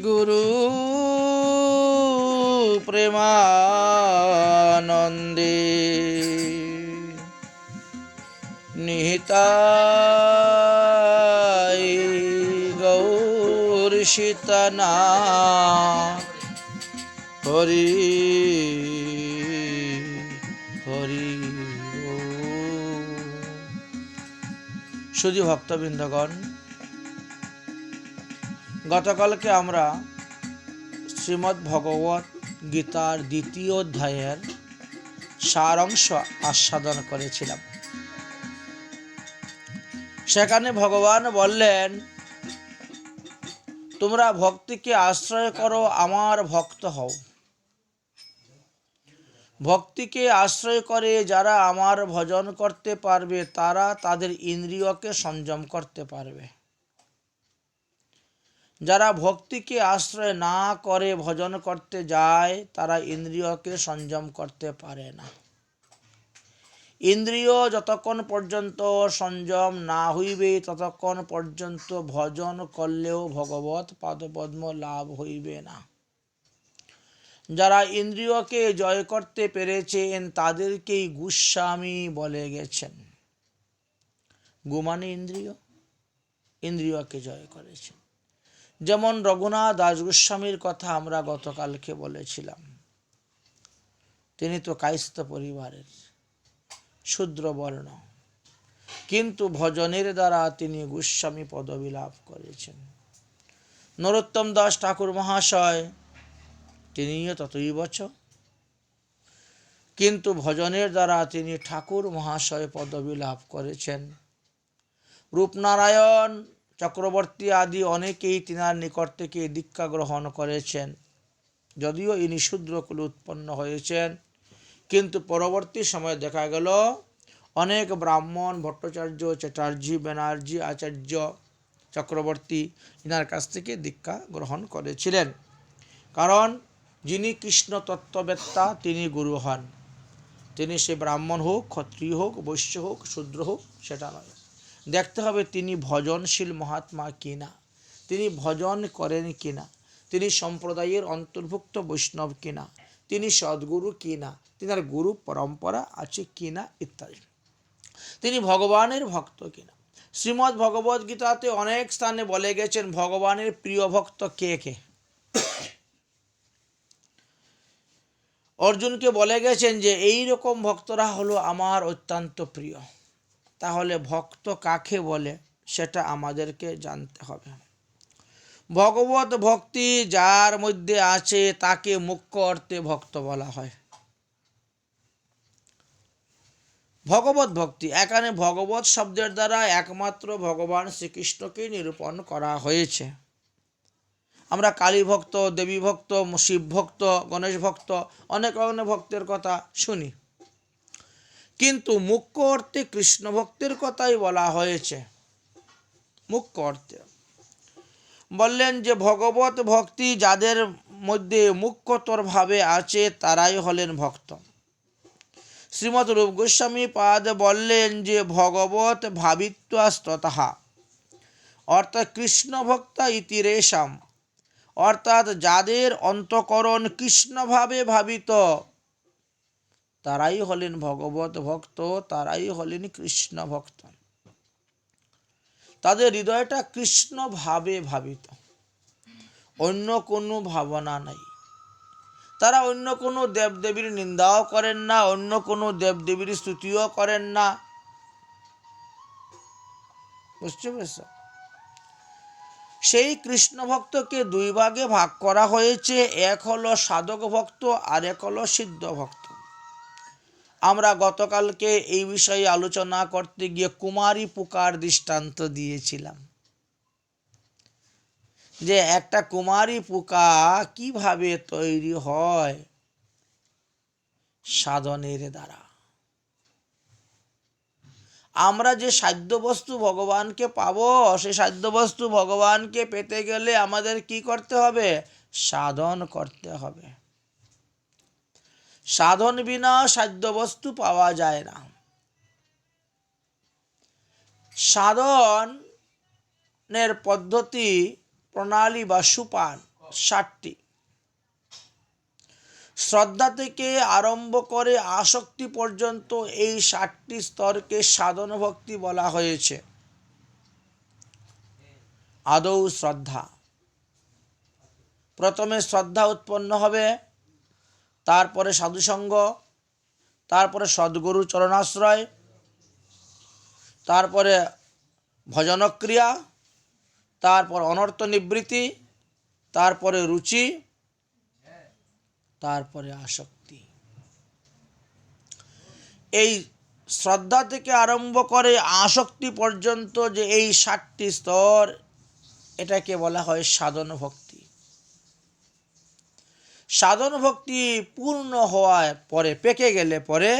গুরু প্রেমানন্দে নিহিতাই গৌর সীতানা হরি হরি শুধু ভক্তবৃন্দগণ, গতকালকে আমরা শ্রীমদ্ ভগবত গীতার দ্বিতীয় অধ্যায়ের সারাংশ আস্বাদন করেছিলাম। সেখানে ভগবান বললেন, তোমরা ভক্তিকে আশ্রয় করো, আমার ভক্ত হও। ভক্তিকে আশ্রয় করে যারা আমার ভজন করতে পারবে, তারা তাদের ইন্দ্রিয়কে সংযম করতে পারবে। যারা ভক্তিকে আশ্রয় না করে ভজন করতে যায়, তারা ইন্দ্রিয়কে সংযম করতে পারে না। ইন্দ্রিয় যতক্ষণ পর্যন্ত সংযম না হইবে, ততক্ষণ পর্যন্ত ভজন করলেও ভগবৎ পাদপদ্ম লাভ হইবে না। যারা ইন্দ্রিয়কে জয় করতে পেরেছেন, তাদেরকেই গোস্বামী বলে গেছেন। গুমানে ইন্দ্রিয়, ইন্দ্রিয়কে জয় করেছেন। যেমন রঘুনাথ দাস গোস্বামীর কথা আমরা গতকালকে বলেছিলাম। তিনি তো কায়স্থ পরিবারের, শূদ্র বর্ণ, কিন্তু ভজনের দ্বারা তিনি গোস্বামী পদবী লাভ করেছেন। নরোত্তম দাস ঠাকুর মহাশয়, তিনিও ততই বচ, কিন্তু ভজনের দ্বারা তিনি ঠাকুর মহাশয় পদবী লাভ করেছেন। রূপনারায়ণ চক্রবর্তী আদি অনেকেই তিনার নিকট থেকে দীক্ষা গ্রহণ করেছেন। যদিও ইনি শূদ্রকুলে উৎপন্ন হয়েছেন, কিন্তু পরবর্তী সময়ে দেখা গেল অনেক ব্রাহ্মণ, ভট্টাচার্য, চ্যাটার্জি, ব্যানার্জি, আচার্য, চক্রবর্তী ইনার কাছ থেকে দীক্ষা গ্রহণ করেছিলেন। কারণ যিনি কৃষ্ণ তত্ত্ববেত্তা, তিনি গুরু হন। তিনি সে ব্রাহ্মণ হোক, ক্ষত্রিয় হোক, বৈশ্য হোক, শূদ্র হোক, সেটা নয়। দেখতে হবে তিনি ভজনশীল মহাত্মা কিনা, তিনি ভজন করেন কিনা, তিনি সম্প্রদায়ের অন্তর্ভুক্ত বৈষ্ণব কিনা, তিনি সদ্গুরু কিনা, তিনার গুরু পরম্পরা আছে কিনা ইত্যাদি, তিনি ভগবানের ভক্ত কিনা। শ্রীমদ্ ভগবদ গীতাতে অনেক স্থানে বলে গেছেন ভগবানের প্রিয় ভক্ত কে কে। অর্জুনকে বলে গেছেন যে এই রকম ভক্তরা হলো আমার অত্যন্ত প্রিয়। তাহলে ভক্ত কাকে বলে সেটা আমাদেরকে জানতে হবে। ভগবত ভক্তি যার মধ্যে আছে তাকে মুখ্য অর্থে ভক্ত বলা হয়। ভগবত ভক্তি, এখানে ভগবত শব্দের দ্বারা একমাত্র ভগবান শ্রীকৃষ্ণকে নিরূপণ করা হয়েছে। আমরা কালী ভক্ত, দেবী ভক্ত, শিব ভক্ত, গণেশ ভক্ত, অনেক অনেক ভক্তের কথা শুনি, কিন্তু মুখ্য অর্থে কৃষ্ণ ভক্তের কথাই বলা হয়েছে। মুখ্য অর্থে বললেন যে ভগবত ভক্তি যাদের মধ্যে মুখ্যতর ভাবে আছে তারাই হলেন ভক্ত। শ্রীমৎ রূপ গোস্বামী পাদ বললেন যে ভগবত ভাবিত্বাস্ততঃ, অর্থাৎ কৃষ্ণ ভক্তা ইতি রেশাম, অর্থাৎ যাদের অন্তঃকরণ কৃষ্ণভাবে ভাবিত তারাই হলেন ভগবত ভক্ত, তারাই হলেন কৃষ্ণ ভক্ত। তাদের হৃদয়টা কৃষ্ণ ভাবে ভাবিত, অন্য কোনো ভাবনা নাই। তারা অন্য কোনো দেবদেবীর নিন্দাও করেন না, অন্য কোনো দেবদেবীর স্তুতিও করেন না। বুঝতে পেরেছ? সেই কৃষ্ণ ভক্তকে দুই ভাগে ভাগ করা হয়েছে, এক হলো সাধক ভক্ত আর এক হলো সিদ্ধ ভক্ত। আমরা গতকালকে এই বিষয়ে আলোচনা করতে গিয়ে কুমারী পুকার দৃষ্টান্ত দিয়েছিলাম, যে একটা কুমারী পোকা কিভাবে তৈরি হয়, সাধনের দ্বারা। আমরা যে সাধ্য বস্তু ভগবানকে পাবো, সেই সাধ্য বস্তু ভগবানকে পেতে গেলে আমাদের কি করতে হবে? সাধন করতে হবে। সাধন বিনা সাধ্য বস্তু পাওয়া যায় না। সাধনের পদ্ধতি প্রণালী বা সোপান 7টি। শ্রদ্ধা থেকে আরম্ভ করে আসক্তি পর্যন্ত এই 7টি স্তরকে সাধন ভক্তি বলা হয়েছে। আদৌ শ্রদ্ধা, প্রথমে শ্রদ্ধা উৎপন্ন হবে, তারপরে সাধুসঙ্গ, তারপরে সদ্গুরু চরণাশ্রয়, তারপরে ভজনক্রিয়া, তারপর অনর্থ নিবৃত্তি, তারপরে রুচি, তারপরে আসক্তি। এই শ্রদ্ধা থেকে আরম্ভ করে আসক্তি পর্যন্ত যে এই 7টি স্তর, এটাকে বলা হয় সাধন ভক্তি। সাধন ভক্তি পূর্ণ হওয়ার পরে, পেকে গেলে পরে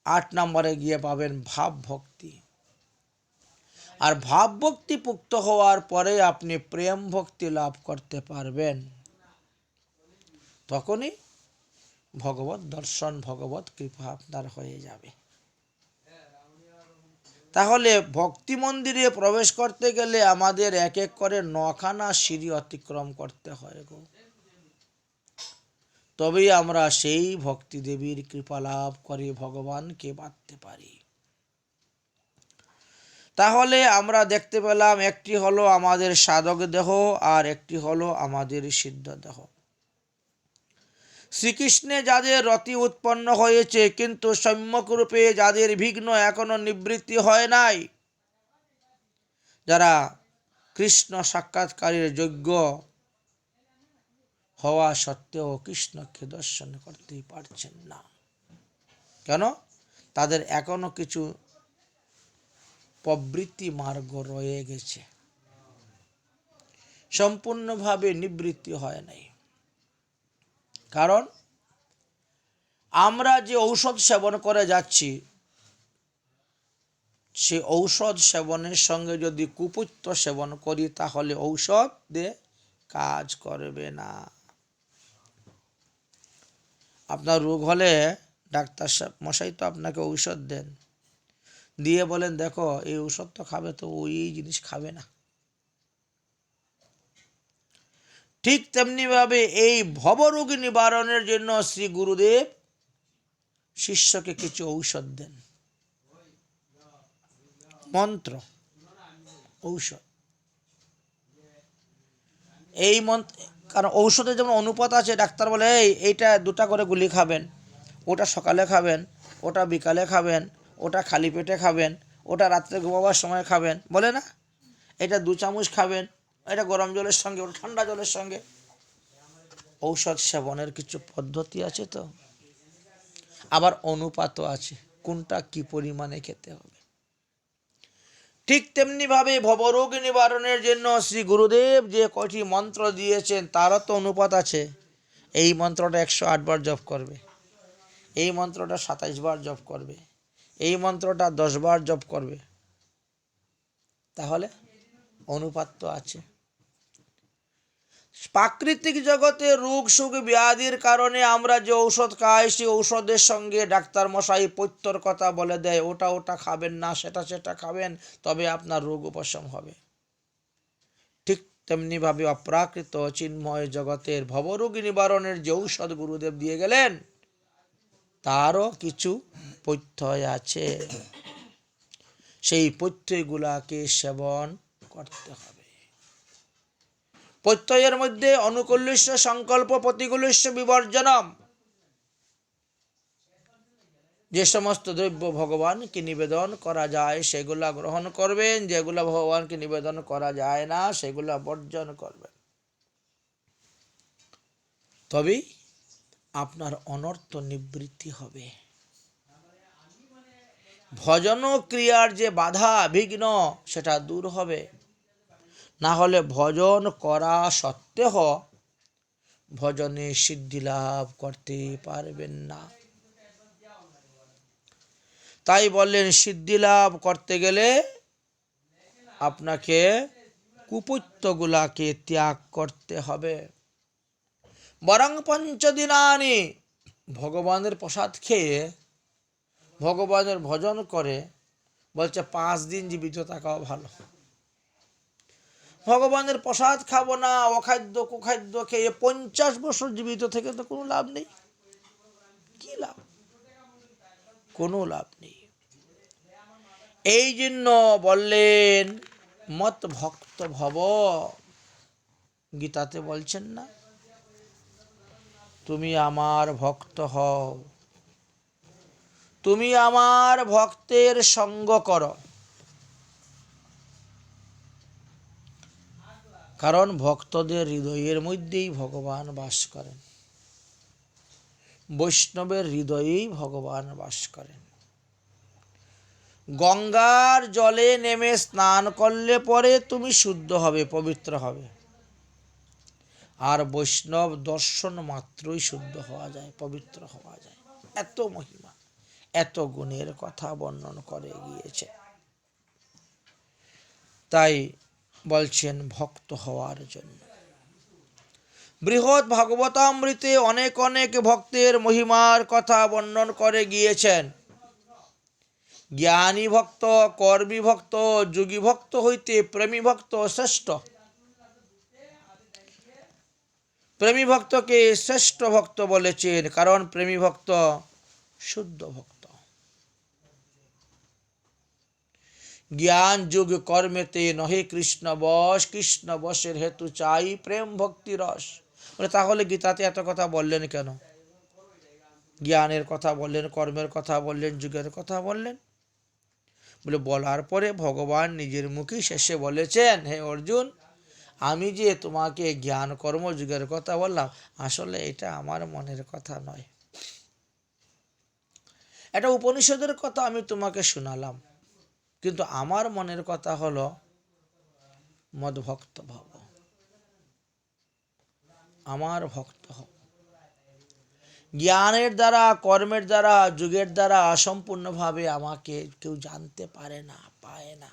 8 নম্বরে গিয়ে পাবেন ভাব ভক্তি। আর ভাব ভক্তি পুক্ত হওয়ার পরে আপনি প্রেম ভক্তি লাভ করতে পারবেন। তখনই ভগবত দর্শন, ভগবত কৃপা আপনার হয়ে যাবে। তাহলে ভক্তি মন্দিরে প্রবেশ করতে গেলে আমাদের এক এক করে 9খানা সিঁড়ি অতিক্রম করতে হয় গো। তবেই আমরা সেই ভক্তি দেবীর কৃপা লাভ করে ভগবানকে বাঁধতে পারি। তাহলে আমরা দেখতে পেলাম, একটি হলো আমাদের সাধক দেহ, আর একটি হলো আমাদের সিদ্ধ দেহ। শ্রীকৃষ্ণে যাদের রতি উৎপন্ন হয়েছে, কিন্তু সম্যক রূপে যাদের বিঘ্ন এখনো নিবৃত্তি হয় নাই, যারা কৃষ্ণ সাক্ষাৎকারের যোগ্য হওয়া সত্ত্বেও কৃষ্ণকে দর্শন করতেই পারছেন না। কেন? তাদের এখনো কিছু প্রবৃত্তি মার্গ রয়ে গেছে, সম্পূর্ণভাবে নিবৃত্তি হয় নাই। কারণ আমরা যে ঔষধ সেবন করে যাচ্ছি, সে ঔষধ সেবনের সঙ্গে যদি কুপুত্র সেবন করি, তাহলে ঔষধ দিয়ে কাজ করবে না। আপনার রোগ হলে ডাক্তার মশাই তো আপনাকে ঔষধ দেন, দিয়ে বলেন দেখো এই ঔষধ তো খাবে, তো ওই জিনিস খাবে না। ঠিক তেমনিভাবে এই ভবরোগ নিবারণের জন্য শ্রী গুরুদেব শিষ্যকে কিছু ঔষধ দেন, মন্ত্র, ঔষধ। এই মন্ত্র, কারণ ঔষধের যেমন অনুপাত আছে, ডাক্তার বলে এইটা 2টা করে গুলি খাবেন, ওটা সকালে খাবেন, ওটা বিকালে খাবেন, ওটা খালি পেটে খাবেন, ওটা রাত্রে ঘুমাবার সময় খাবেন, বলে না? এটা 2 চামচ খাবেন, এটা গরম জলের সঙ্গে, ওটা ঠান্ডা জলের সঙ্গে। ঔষধ সেবনের কিছু পদ্ধতি আছে তো, আবার অনুপাতও আছে, কোনটা কি পরিমাণে খেতে হবে। ঠিক তেমনিভাবে ভবরোগ নিবারণের জন্য শ্রী গুরুদেব যে কয়টি মন্ত্র দিয়েছেন, তারও তো অনুপাত আছে। এই মন্ত্রটা 108 বার জপ করবে, এই মন্ত্রটা 27 বার জপ করবে, এই মন্ত্রটা 10 বার জপ করবে। তাহলে অনুপাত তো আছে। প্রাকৃতিক জগতে রোগ সুখ ব্যাধির কারণে আমরা যে ঔষধ খাই, সেই ঔষধের সঙ্গে ডাক্তার মশাই পথ্যর কথা বলে দেয়, ওটা খাবেন না, সেটা খাবেন, তবে আপনার রোগ উপশম হবে। ঠিক তেমনিভাবে অপ্রাকৃত চিন্ময় জগতের ভবরোগ নিবারণের যে ঔষধ গুরুদেব দিয়ে গেলেন, তারও কিছু পথ্য আছে। সেই পথ্যগুলাকে সেবন করতে হবে। প্রত্যয়ের মধ্যে অনুকূল্যস্য সংকল্প, প্রতিকূল্যস্য বিবর্জনম। যে সমস্ত দ্রব্য ভগবানকে নিবেদন করা যায় সেগুলা গ্রহণ করবেন, যেগুলা ভগবানকে নিবেদন করা যায় না সেগুলা বর্জন করবেন। তবেই আপনার অনর্থ নিবৃত্তি হবে। ভজন ক্রিয়ার যে বাধা বিঘ্ন, সেটা দূর হবে। না হলে ভজন করা সত্ত্বেও ভজনে সিদ্ধি লাভ করতে পারবেন না। তাই বললেন, সিদ্ধি লাভ করতে গেলে আপনাকে কুপত্যগুলাকে ত্যাগ করতে হবে। বরং 5 দিনানি, ভগবানের প্রসাদ খেয়ে ভগবানের ভজন করে, বলছে 5 দিন জীবিত থাকাও ভালো। ভগবানের প্রসাদ খাবো না, অখাদ্য কুখাদ্য খেয়ে 50 বছর জীবিত থেকে তো কোনো লাভ নেই। কি লাভ? কোনো লাভ নেই। এই জন্য বললেন মত ভক্ত ভব। গীতাতে বলছেন না, তুমি আমার ভক্ত হও, তুমি আমার ভক্তের সঙ্গ করো। কারণ ভক্তদের হৃদয়ের মধ্যেই ভগবান বাস করেন, বৈষ্ণবের হৃদয়েই ভগবান বাস করেন। গঙ্গার জলে নেমে স্নান করলে পরে তুমি শুদ্ধ হবে, পবিত্র হবে। আর বৈষ্ণব দর্শন মাত্রই শুদ্ধ হওয়া যায়, পবিত্র হওয়া যায়। এত মহিমা, এত গুণের কথা বর্ণন করে গিয়েছে। তাই বলছেন ভক্ত হওয়ার জন্য। বৃহৎ ভাগবতামৃতে অনেক অনেক ভক্তের মহিমার কথা বর্ণন করে গিয়েছেন। জ্ঞানী ভক্ত, কর্মী ভক্ত, যোগী ভক্ত হইতে প্রেমী ভক্ত শ্রেষ্ঠ। প্রেমী ভক্তকে শ্রেষ্ঠ ভক্ত বলেছেন, কারণ প্রেমী ভক্ত শুদ্ধ ভক্ত। জ্ঞান যোগ কর্মেতে নহে কৃষ্ণ বশ, কৃষ্ণ বশের হেতু চাই প্রেম ভক্তি রস। বলে তাহলে গীতাতে এত কথা বললেন কেন? জ্ঞানের কথা বললেন, কর্মের কথা বললেন, যুগের কথা বললেন। বলে বলার পরে ভগবান নিজের মুখে শেষে বলেছেন, হে অর্জুন, আমি যে তোমাকে জ্ঞান কর্ম যুগের কথা বললাম, আসলে এটা আমার মনের কথা নয়। এটা উপনিষদের কথা আমি তোমাকে শোনালাম, কিন্তু আমার মনের কথা হলো মদ্ভক্ত ভব, আমার ভক্ত হও। জ্ঞানের দ্বারা, কর্মের দ্বারা, যুগের দ্বারা অসম্পূর্ণভাবে আমাকে কেউ জানতে পারে না, পায় না।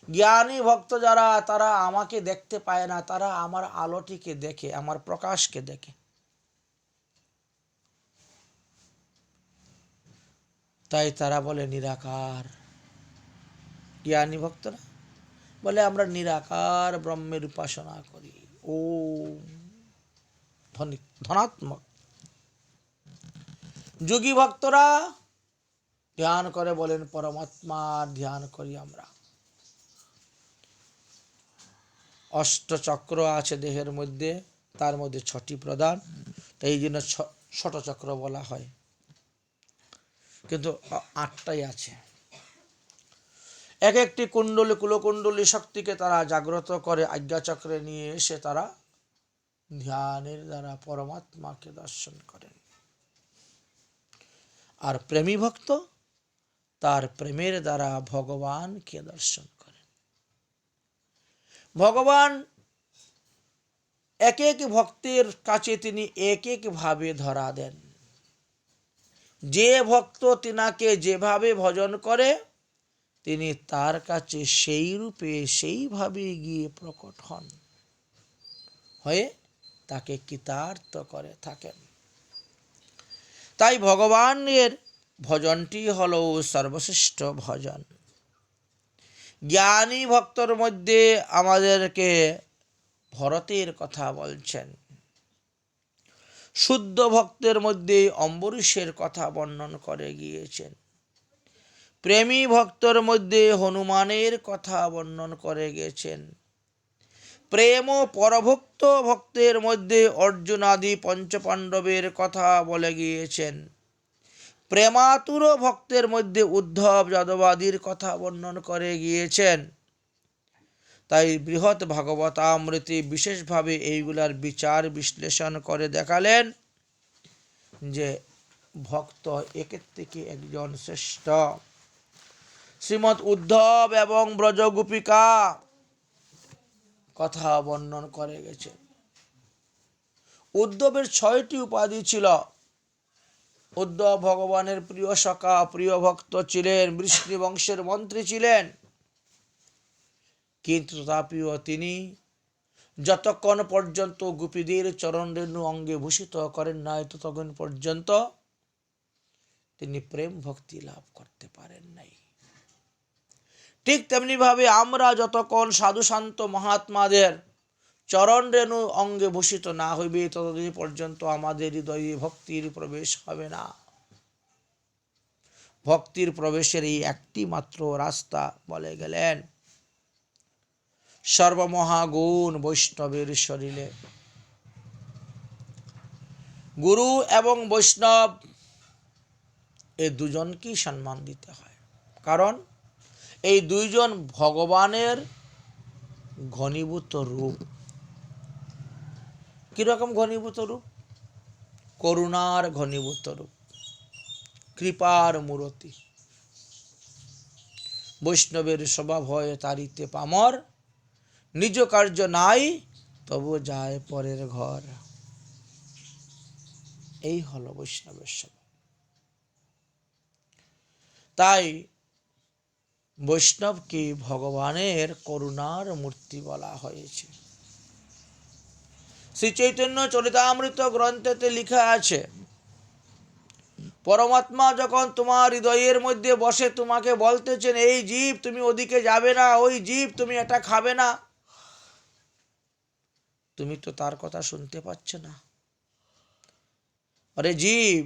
জ্ঞানী ভক্ত যারা, তারা আমাকে দেখতে পায় না, তারা আমার আলোটিকে দেখে, আমার প্রকাশকে দেখে। তাই তারা বলে নিরাকার। জ্ঞানী ভক্তরা বলে আমরা নিরাকার ব্রহ্মের উপাসনা করি, ও ধনাত্মক। যোগী ভক্তরা ধ্যান করে বলেন পরমাত্মার ধ্যান করি আমরা। অষ্টচক্র আছে দেহের মধ্যে, তার মধ্যে 6টি প্রধান, তাই এই জন্য ষটচক্র বলা হয়, কিন্তু 8টাই আছে। এক একটি কুণ্ডলী, কুলকুণ্ডলী শক্তিকে তারা জাগ্রত করে আজ্ঞাচক্রে নিয়ে এসে তারা ধ্যানের দ্বারা পরমাত্মাকে দর্শন করেন। আর প্রেমী ভক্ত তার প্রেমের দ্বারা ভগবানকে দর্শন করেন। ভগবান এক এক ভক্তের কাছে তিনি এক এক ভাবে ধরা দেন। যে ভক্ত তিনাকে যেভাবে ভজন করে, তিনি তার কাছে সেই রূপে সেইভাবে গিয়ে প্রকট হন, হয়ে তাকে কৃতার্থ করে থাকেন। তাই ভগবানের ভজনটি হল সর্বশ্রেষ্ঠ ভজন। জ্ঞানী ভক্তর মধ্যে আমাদেরকে ভরতের কথা বলছেন, শুদ্ধ ভক্তের মধ্যে অম্বরীশের কথা বর্ণন করে গিয়েছেন, প্রেমী ভক্তর মধ্যে হনুমানের কথা বর্ণন করে গেছেন, প্রেম ও পরভক্ত ভক্তের মধ্যে অর্জুন আদি পঞ্চপাণ্ডবের কথা বলে গিয়েছেন, প্রেমাতুর ভক্তের মধ্যে উদ্ধব যাদবাদির কথা বর্ণন করে গিয়েছেন। তাই বৃহৎ ভাগবতামৃতে বিশেষভাবে এইগুলার বিচার বিশ্লেষণ করে দেখালেন যে ভক্ত একের থেকে একজন শ্রেষ্ঠ। শ্রীমৎ উদ্ধব এবং ব্রজগোপিকা কথা বর্ণন করে গেছে। উদ্ধবের 6টি উপাধি ছিল। উদ্ধব ভগবানের প্রিয় সখা, প্রিয় ভক্ত ছিলেন, বৃষ্ণি বংশের মন্ত্রী ছিলেন, কিন্তু তথাপিও তিনি যতক্ষণ পর্যন্ত গোপীদের চরণ রেণু অঙ্গে ভূষিত করেন নাই, ততক্ষণ পর্যন্ত তিনি প্রেম ভক্তি লাভ করতে পারেন নাই। ঠিক তেমনিভাবে আমরা যতক্ষণ সাধু শান্ত মহাত্মাদের চরণ রেণু অঙ্গে ভূষিত না হইবে ততদিন পর্যন্ত আমাদের হৃদয়ে ভক্তির প্রবেশ হবে না। ভক্তির প্রবেশের এই একটি মাত্র রাস্তা বলে গেলেন সর্বমহাগুণ বৈষ্ণবের শরীরে। গুরু এবং বৈষ্ণব এই দুজনকেই সম্মান দিতে হয়, কারণ এই দুইজন ভগবানের ঘনীভূত রূপ। কিরকম ঘনীভূত রূপ? করুণার ঘনীভূত রূপ, কৃপার মূরতি। বৈষ্ণবের স্বভাব হয় তারিতে পামর, নিজ কার্য নাই তবু যায় পরের ঘর। এই হলো বৈষ্ণবের স্বভাব। তাই বৈষ্ণবকে ভগবানের করুণার মূর্তি বলা হয়েছে। শ্রী চৈতন্য চরিতামৃত গ্রন্থেতে লেখা আছে, পরমাত্মা যখন তোমার হৃদয়ের মধ্যে বসে তোমাকে বলতেছেন, এই জীব তুমি ওদিকে যাবে না, ওই জীব তুমি এটা খাবে না, তুমি তো তার কথা শুনতে পাচ্ছ না। আরে জীব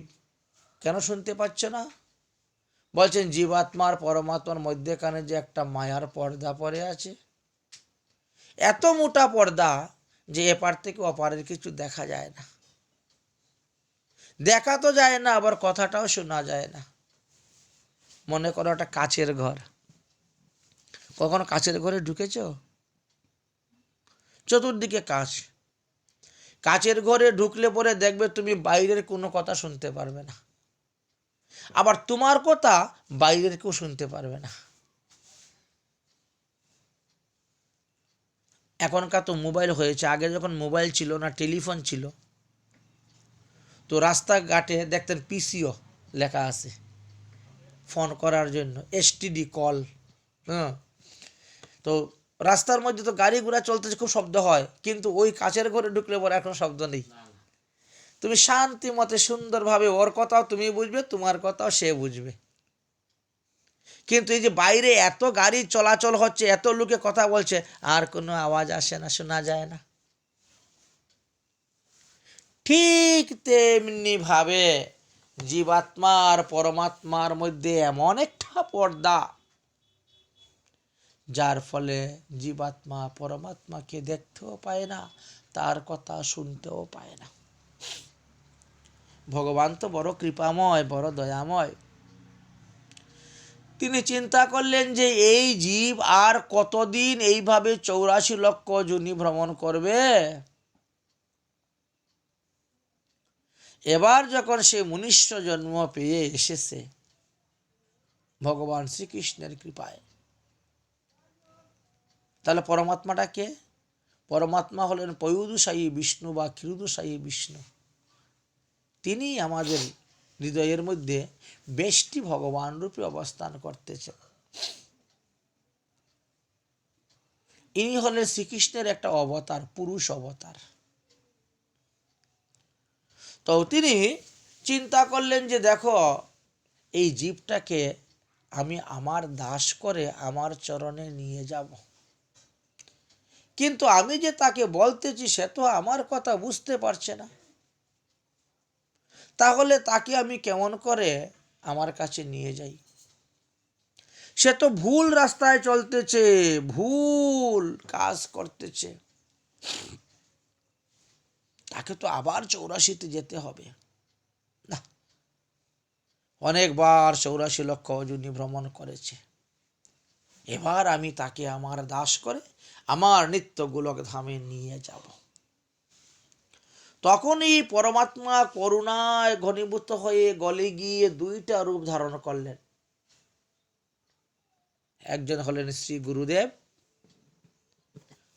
কেন শুনতে পাচ্ছ না? বলছেন জীবাত্মার পরমাত্মার মধ্যেখানে যে একটা মায়ার পর্দা পড়ে আছে, এত মোটা পর্দা যে এপার থেকে অপারের কিছু দেখা যায় না। দেখা তো যায় না, আবার কথাটাও শোনা যায় না। মনে করো একটা কাচের ঘর, কখনো কাচের ঘরে ঢুকেছ? চতুর্দিকে কাচ, কাচের ঘরে ঢুকলে পরে দেখবে তুমি বাইরের কোনো কথা শুনতে পারবে না, আবার তোমার কথা বাইরের কেউ শুনতে পারবে না। এখনকার তো মোবাইল হয়েছে, আগে যখন মোবাইল ছিল না, টেলিফোন ছিল, তো রাস্তাঘাটে দেখতেন পিসিও লেখা আছে ফোন করার জন্য, এসটিডি কল। হ্যাঁ, তো রাস্তার মধ্যে তো গাড়ি ঘোড়া চলতেছে, খুব শব্দ হয়, কিন্তু ওই কাচের ঘরে ঢুকলে পরে এখন শব্দ নেই। তুমি শান্তি মতে সুন্দরভাবে ওর কথাও তুমি বুঝবে, তোমার কথাও সে বুঝবে। কিন্তু এই যে বাইরে এত গাড়ি চলাচল হচ্ছে, এত লোকে কথা বলছে, আর কোনো আওয়াজ আসে না, শোনা যায় না। ঠিক তেমনি ভাবে জীবাত্মা আর পরমাত্মার মধ্যে এমন একটা পর্দা, যার ফলে জীবাত্মা পরমাত্মাকে দেখতেও পায় না, তার কথা শুনতেও পায় না। ভগবান তো বড় কৃপাময়, বড় দয়াময়। তিনি চিন্তা করলেন যে এই জীব আর কতদিন এইভাবে 84 লক্ষ যোনি ভ্রমণ করবে। এবার যখন সে মনুষ্য জন্ম পেয়ে এসেছে ভগবান শ্রীকৃষ্ণের কৃপায়, তাহলে পরমাত্মাটা কে? পরমাত্মা হলেন পয়ুদুষায়ী বিষ্ণু বা ক্ষীরোদুষায়ী বিষ্ণু। তিনি আমাদের হৃদয়ের মধ্যে বেষ্টি ভগবান রূপে অবস্থান করতেছেন। ইনি হলেন শ্রীকৃষ্ণের একটা অবতার, পুরুষ অবতার। তো তিনি চিন্তা করলেন যে দেখো, এই জীবটাকে আমি আমার দাস করে আমার চরণে নিয়ে যাব, কিন্তু আমি যে তাকে বলতেছি সে তো আমার কথা বুঝতে পারছে না, তাহলে তাকে আমি কেমন করে আমার কাছে নিয়ে যাই? সে তো ভুল রাস্তায় চলতেছে, ভুল কাজ করতেছে, তাকে তো আবার 84তে যেতে হবে। না, অনেকবার 84 লক্ষ যোনি ভ্রমণ করেছে, এবার আমি তাকে আমার দাস করে আমার নিত্য গোলক ধামে নিয়ে যাব। তখনই পরমাত্মা করুণায় ঘনীভূত হয়ে গলে গিয়ে দুইটা রূপ ধারণ করলেন। একজন হলেন শ্রী গুরুদেব,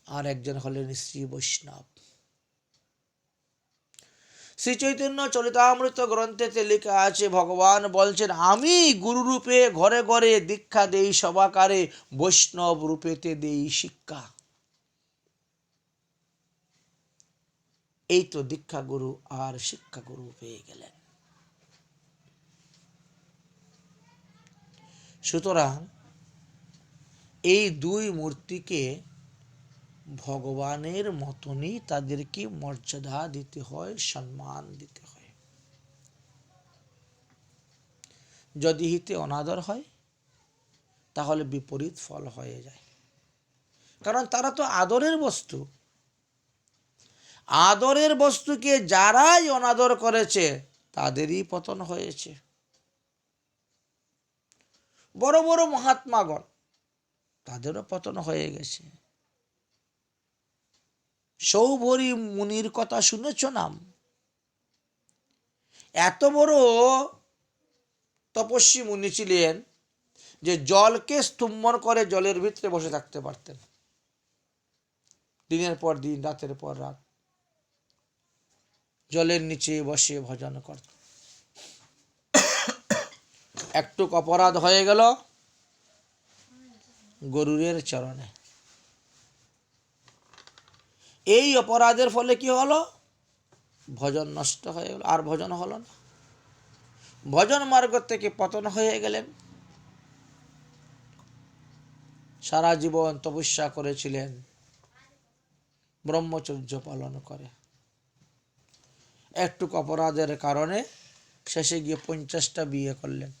আর একজন হলেন শ্রী বৈষ্ণব। শ্রী চৈতন্য চরিতামৃত গ্রন্থেতে লেখা আছে, ভগবান বলছেন, আমি গুরু রূপে ঘরে ঘরে দীক্ষা দেই সবাকারে, বৈষ্ণব রূপেতে দেই শিক্ষা। এই তো দীক্ষা গুরু আর শিক্ষা গুরু পেয়ে গেলেন। সুতরাং এই দুই মূর্তিকে ভগবানের মতনই তাদেরকে মর্যাদা দিতে হয়, সম্মান দিতে হয়। যদি হিতে অনাদর হয় তাহলে বিপরীত ফল হয়ে যায়। কারণ তারা তো আদরের বস্তু। আদরের বস্তুকে যারাই অনাদর করেছে তাদেরই পতন হয়েছে। বড় বড় মহাত্মাগণ, তাদেরও পতন হয়ে গেছে। সৌভরী মুনির কথা শুনেছ নাম? এত বড় তপস্বী মুনি ছিলেন যে জলকে স্তম্ভন করে জলের ভিতরে বসে থাকতে পারতেন, দিনের পর দিন, রাতের পর রাত জলের নিচে বসে ভজন করতেন। একটু অপরাধ হয়ে গেল গরুরের চরণে। এই অপরাধের ফলে কি হলো? ভজন নষ্ট হয়ে গেল, আর ভজন হলো না। ভজন মার্গ থেকে পতন হয়ে গেলেন। সারা জীবন তপস্যা করেছিলেন, ব্রহ্মচর্য পালন করে একটু অপরাধের কারণে শেষে গিয়ে 50টা বিয়ে করলেন,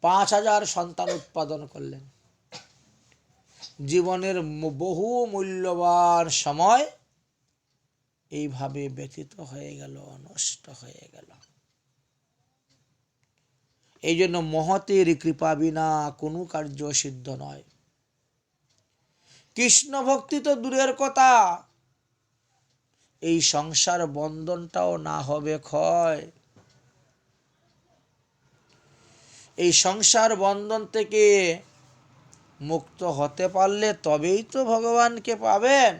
5000 সন্তান উৎপাদন করলেন। জীবনের বহু মূল্যবান সময় এইভাবে ব্যতীত হয়ে গেল, নষ্ট হয়ে গেল। এই জন্য মহতের কৃপা বিনা কোনো কার্য সিদ্ধ নয়। কৃষ্ণ ভক্তি তো দূরের কথা, এই সংসার বন্ধনটাও না হবে ক্ষয়। এই সংসার বন্ধন থেকে মুক্ত হতে পারলে তবেই তো ভগবানকে পাবেন।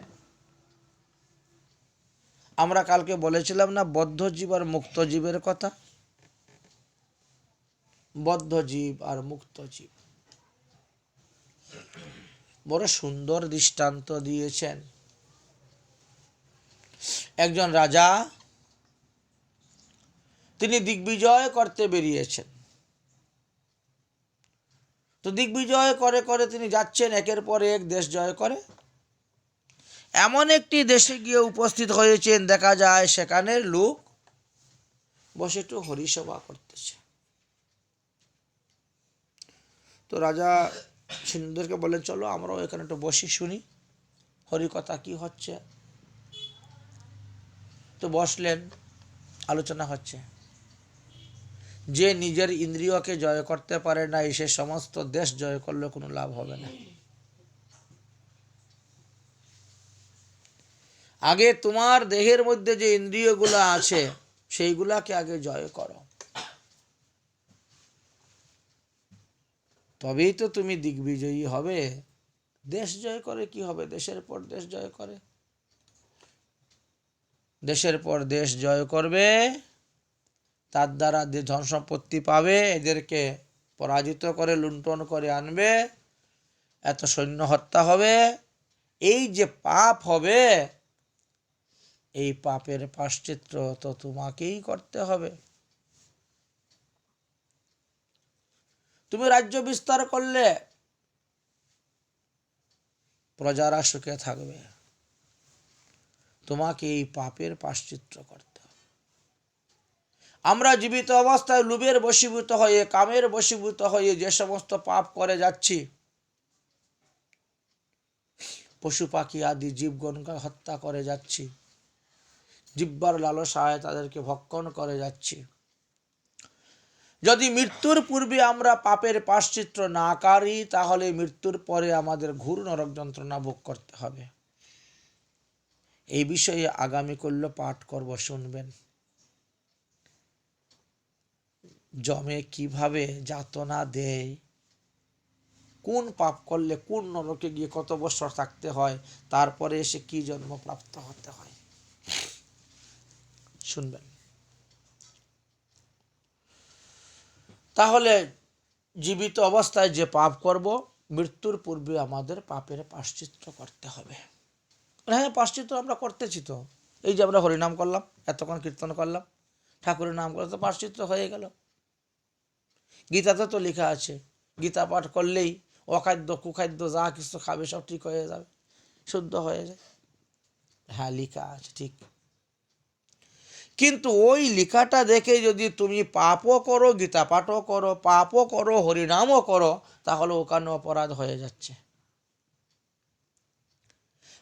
আমরা কালকে বলেছিলাম না বদ্ধ জীব আর মুক্ত জীবের কথা? বদ্ধ জীব আর মুক্ত জীব বড় সুন্দর দৃষ্টান্ত দিয়েছেন। একজন রাজা, তিনি দিগ্বিজয় করতে বেরিয়েছেন। তো দিগ্বিজয় করে করে তিনি যাচ্ছেন, একের পর এক দেশ জয় করে। এমন একটি দেশে গিয়ে উপস্থিত হয়েছেন, দেখা যায় সেখানের লোক বসে একটু হরিসভা করতেছে। তো রাজা সৈন্যদেরকে বলেন, চলো আমরাও এখানে একটু বসি, শুনি হরিকথা কি হচ্ছে। তো বসলেন, আলোচনা হচ্ছে। যে নিজের ইন্দ্রিয়কে জয় করতে পারে না, সে সমস্ত দেশ জয় করলে কোনো লাভ হবে না। আগে তোমার দেহের মধ্যে যে ইন্দ্রিয়গুলো আছে সেইগুলাকে আগে জয় করো, তবেই তো তুমি দিগ্বিজয়ী হবে। দেশ জয় করে কি হবে? দেশের পর দেশ জয় করে, দেশের পর দেশ জয় করবে, তার দ্বারা যে ধন সম্পত্তি পাবে, এদেরকে পরাজিত করে লুণ্ঠন করে আনবে, এত সৈন্য হত্যা হবে। এই যে পাপ হবে, এই পাপের প্রায়শ্চিত্ত তো তোমাকেই করতে হবে। তুমি রাজ্য বিস্তার করলে প্রজারা সুখে থাকবে, তোমাকে এই পাপের প্রায়শ্চিত্ত করতে হবে। আমরা জীবিত অবস্থায় লোভের বশীভূত হয়ে, কামের বশীভূত হয়ে যে সমস্ত পাপ করে যাচ্ছি, পশু পাখি আদি জীবগণকে হত্যা করে যাচ্ছি, জিহ্বার লালসায় তাদেরকে ভক্ষণ করে যাচ্ছি, যদি মৃত্যুর পূর্বে আমরা পাপের প্রায়শ্চিত্ত না করি, তাহলে মৃত্যুর পরে আমাদের ঘোর নরক যন্ত্রণা ভোগ করতে হবে। এই বিষয়ে আগামী কল্য পাঠ করব, শুনবেন। যমে কিভাবে যাতনা দেয়, কোন পাপ করলে কোন নরকে গিয়ে কত বছর থাকতে হয়, তারপরে এসে কি জন্ম প্রাপ্ত হতে হয়, শুনবেন। তাহলে জীবিত অবস্থায় যে পাপ করব, মৃত্যুর পূর্বে আমাদের পাপের প্রায়শ্চিত্ত করতে হবে। হ্যাঁ, প্রায়শ্চিত্ত আমরা করতেছি তো। এই যে আমরা হরিনাম করলাম, এতক্ষণ কীর্তন করলাম, ঠাকুরের নাম করলে তো প্রায়শ্চিত্ত হয়ে গেল। গীতাতে তো লেখা আছে, গীতা পাঠ করলেই অখাদ্য কুখাদ্য যা কিছু খাবে সব ঠিক হয়ে যাবে, শুদ্ধ হয়ে যায়। হ্যাঁ, লেখা আছে ঠিক, কিন্তু ওই লেখাটা দেখে যদি তুমি পাপও করো, গীতা পাঠও করো, পাপও করো, হরিনামও করো, তাহলে ওখানে অপরাধ হয়ে যাচ্ছে।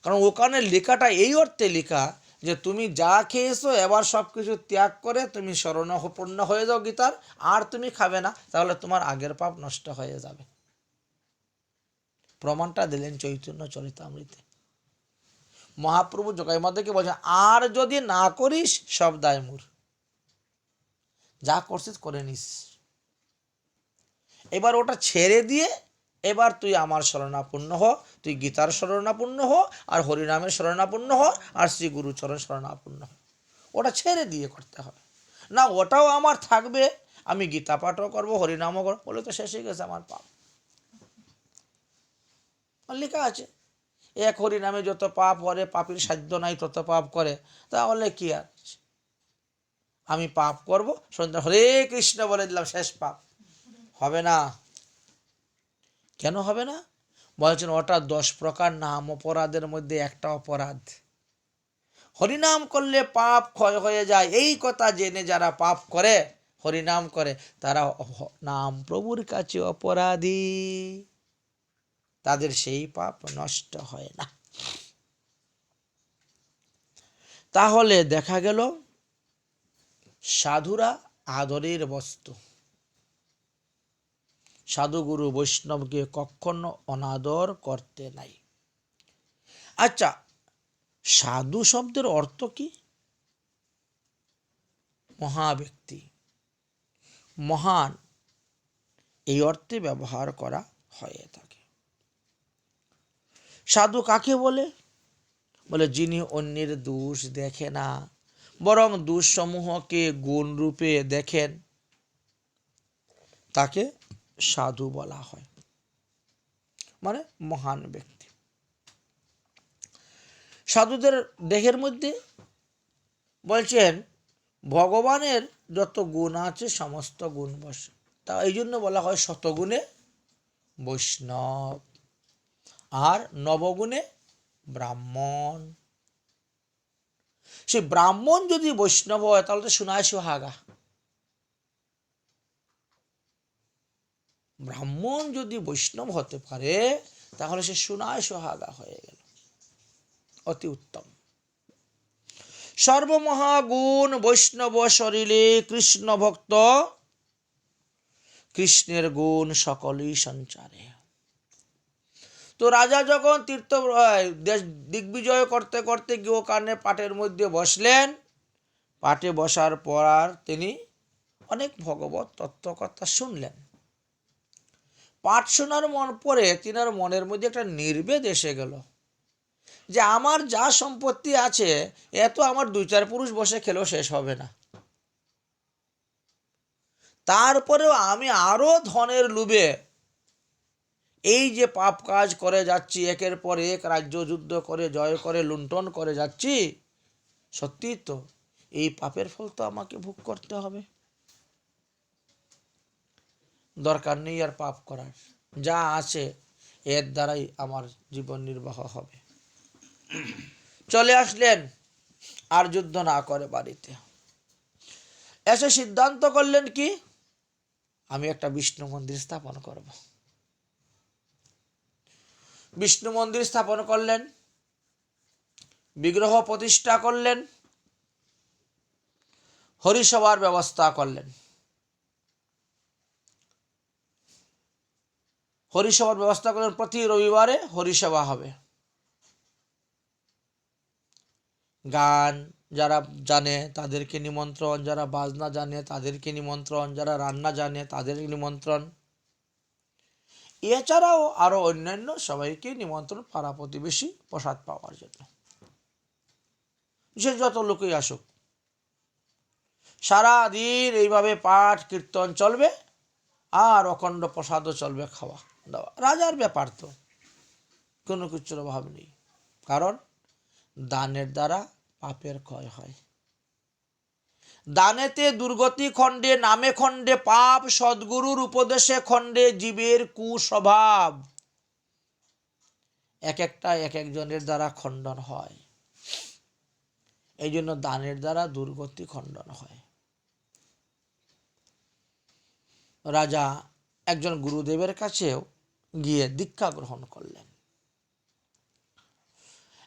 কারণ ওখানে লেখাটা এই অর্থে লেখা যে তুমি যা খেয়েছো এবার সব কিছু ত্যাগ করে তুমি শরণাপন্ন হয়ে যাও গীতার, আর তুমি খাবে না, তাহলে তোমার আগের পাপ নষ্ট হয়ে যাবে। প্রমাণটা দিলেন চৈতন্য চরিতামৃতে। মহাপ্রভু জগাইমাদেকে বলছেন, আর যদি না করিস সব দায় মোর, যা করছিস করে নিস, এবার ওটা ছেড়ে দিয়ে এবার তুই আমার শরণাপন্ন হ, তুই গীতার শরণাপন্ন হ, আর হরিনামের শরণাপন্ন হ, আর শ্রী গুরুচরণ শরণাপন্ন হ। ওটা ছেড়ে দিয়ে করতে হবে না, ওটাও আমার থাকবে, আমি গীতা পাঠও করবো, হরিনামও করবো, বলে তো শেষ হয়ে গেছে আমার পাপ। লেখা আছে, এক হরিনামে যত পাপ করে, পাপীর সাধ্য নাই তত পাপ করে, তাহলে কি আর আমি পাপ করব, সন্ধ্যা হরে কৃষ্ণ বলে দিলাম, শেষ পাপ হবে না। কেন হবে না? বলছেন ওটা 10 প্রকার নাম অপরাধের মধ্যে একটা অপরাধ। হরিনাম করলে পাপ ক্ষয় হয়ে যায়, এই কথা জেনে যারা পাপ করে, হরিনাম করে, তারা নাম প্রভুর কাছে অপরাধী, তাদের সেই পাপ নষ্ট হয় না। তাহলে দেখা গেল সাধুরা আদরের বস্তু, সাধুগুরু বৈষ্ণবকে কখনো অনাদর করতে নাই। আচ্ছা, সাধু শব্দের অর্থ কি? মহাব্যক্তি, মহান, এই অর্থে ব্যবহার করা হয়ে থাকে। সাধু কাকে বলে? বলে যিনি অন্যের দোষ দেখে না, বরং দোষসমূহকে গুণ রূপে দেখেন, তাকে সাধু বলা হয়, মানে মহান ব্যক্তি। সাধুদের দেহের মধ্যে বলছেন ভগবানের যত গুণ আছে সমস্ত গুণ বসে, তা এই জন্য বলা হয় শতগুণে বৈষ্ণব, আর নবগুণে ব্রাহ্মণ। সে ব্রাহ্মণ যদি বৈষ্ণব হয় তাহলে তো শোনায় সোহাগা। ব্রাহ্মণ যদি বৈষ্ণব হতে পারে তাহলে সে শোনায় সোহাগা হয়ে গেল, অতি উত্তম। সর্বমহাগুণ বৈষ্ণব শরীরে কৃষ্ণ ভক্ত, কৃষ্ণের গুণ সকলই সঞ্চারে। তো রাজা যখন তীর্থ দেশ দিগ্বিজয় করতে করতে গিয়ে ওখানে পাটের মধ্যে বসলেন, পাটে বসার পর আর তিনি অনেক ভগবত তত্ত্বকথা শুনলেন। পাঠ শোনার পরে তিনার মনের মধ্যে একটা নির্বেদ এসে গেল যে আমার যা সম্পত্তি আছে এত আমার 2-4 পুরুষ বসে খেলেও শেষ হবে না, তারপরেও আমি আরো ধনের লোভে এই যে পাপ কাজ করে যাচ্ছি, একের পর এক রাজ্য যুদ্ধ করে জয় করে লুণ্ঠন করে যাচ্ছি, সত্যি তো এই পাপের ফল তো আমাকে ভোগ করতে হবে, দরকার নেই আর পাপ করার, যা আছে এর দ্বারাই আমার জীবন নির্বাহ হবে। চলে আসলেন আর যুদ্ধ না করে বাড়িতে এসে সিদ্ধান্ত করলেন কি, আমি একটা বিষ্ণু মন্দির স্থাপন করব। বিষ্ণু মন্দির স্থাপন করলেন, বিগ্রহ প্রতিষ্ঠা করলেন, হরিসভার ব্যবস্থা করলেন। হরিসভার ব্যবস্থা করলেন, প্রতি রবিবারে হরিসভা হবে। গান যারা জানে তাদেরকে নিমন্ত্রণ, যারা বাজনা জানে তাদেরকে নিমন্ত্রণ, যারা রান্না জানে তাদের নিমন্ত্রণ, এছাড়াও আরো অন্যান্য সবাইকে নিমন্ত্রণ, পাড়া প্রতিবেশী প্রসাদ পাওয়ার জন্য। সে যত লোকই আসুক, সারাদিন এইভাবে পাঠ কীর্তন চলবে, আর অখণ্ড প্রসাদও চলবে, খাওয়া দাওয়া। রাজার ব্যাপার তো, কোনো কিছুর অভাব নেই, কারণ দানের দ্বারা পাপের ক্ষয় হয়। দানেতে দুর্গতি খণ্ডে, নামে খণ্ডে পাপ, সদ্গুরুর উপদেশে খণ্ডে জীবের কুস্বভাব। এক একটা এক একজনের দ্বারা খণ্ডন হয়। এই জন্য দানের দ্বারা দুর্গতি খণ্ডন হয়। রাজা একজন গুরুদেবের কাছেও গিয়ে দীক্ষা গ্রহণ করলেন।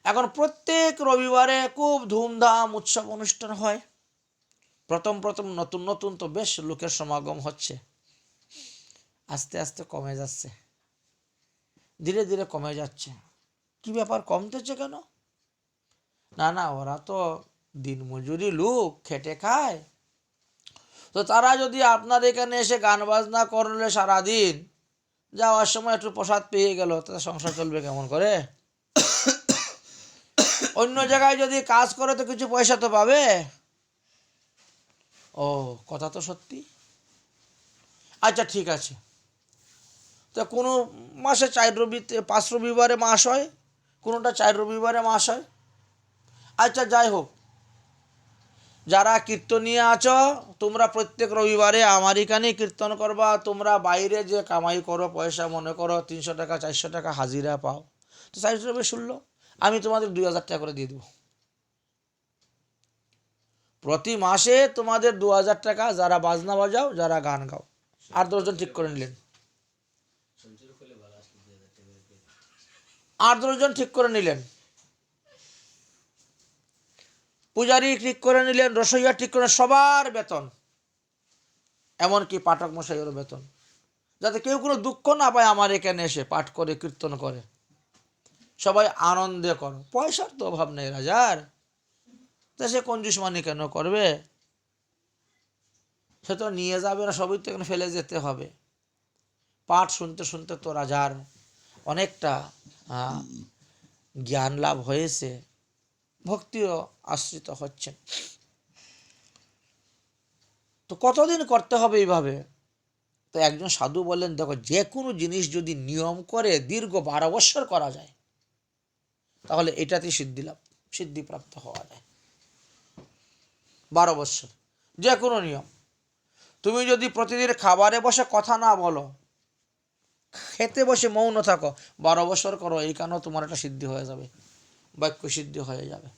এখন প্রত্যেক রবিবারে খুব ধুমধাম উৎসব অনুষ্ঠান হয়। প্রথম প্রথম নতুন নতুন তো বেশ লোকের সমাগম হচ্ছে, আস্তে আস্তে কমে যাচ্ছে, ধীরে ধীরে কমে যাচ্ছে। কি ব্যাপার, কমতেছে কেন? না না, ওরা তো দিনমজুরি লোক, খেটে খায়। তো তারা যদি আপনার এখানে এসে গান বাজনা করলে সারাদিন, যাওয়ার সময় একটু প্রসাদ পেয়ে গেল, তাদের সংসার চলবে কেমন করে? অন্য জায়গায় যদি কাজ করে তো কিছু পয়সা তো পাবে। ও, কথা তো সত্যি। আচ্ছা ঠিক আছে, তো কোনো মাসে 5 রবিবারে মাস হয়, কোনোটা 4 রবিবারে মাস হয়। আচ্ছা যাই হোক, যারা কীর্তনীয় আছো, তোমরা প্রত্যেক রবিবারে আমার এখানেই কীর্তন করবা। তোমরা বাইরে যে কামাই করো পয়সা, মনে করো 300 টাকা 400 টাকা হাজিরা পাও, তো 400 টাকা শুনলো, আমি তোমাদের 2000 টাকা করে দিয়ে দেবো। প্রতি মাসে তোমাদের 2000 টাকা, যারা বাজনা বাজাও, যারা গান গাও। আর 10 জন ঠিক করে নিলেন, 8-10 জন ঠিক করে নিলেন, পূজারী ঠিক করে নিলেন, রসইয়া ঠিক করে, সবার বেতন, এমনকি পাঠক মশাইয়েরও বেতন, যাতে কেউ কোনো দুঃখ না পায় আমার এখানে এসে পাঠ করে কীর্তন করে। সবাই আনন্দে করো। পয়সার তো অভাব নেই রাজার, দেশে কঞ্জুসমানি কেন করবে? সে তো নিয়ে যাবে না, সবই তো এখানে ফেলে যেতে হবে। পাঠ শুনতে শুনতে তো রাজার অনেকটা জ্ঞান লাভ হয়েছে, ভক্তিও আশ্রিত হচ্ছেন। তো কতদিন করতে হবে এইভাবে? তো একজন সাধু বললেন, দেখো, যে কোনো জিনিস যদি নিয়ম করে দীর্ঘ 12 বৎসর করা যায়, তাহলে এটাতে সিদ্ধিপ্রাপ্ত হওয়া যায়। 12 বৎসর যে কোনো নিয়ম। তুমি যদি প্রতিদিন খাবারে বসে কথা না বলো, খেতে বসে মৌন থাকো, 12 বছর করো, এই কারণে তোমার একটা সিদ্ধি হয়ে যাবে, বাক্য সিদ্ধি হয়ে যাবে।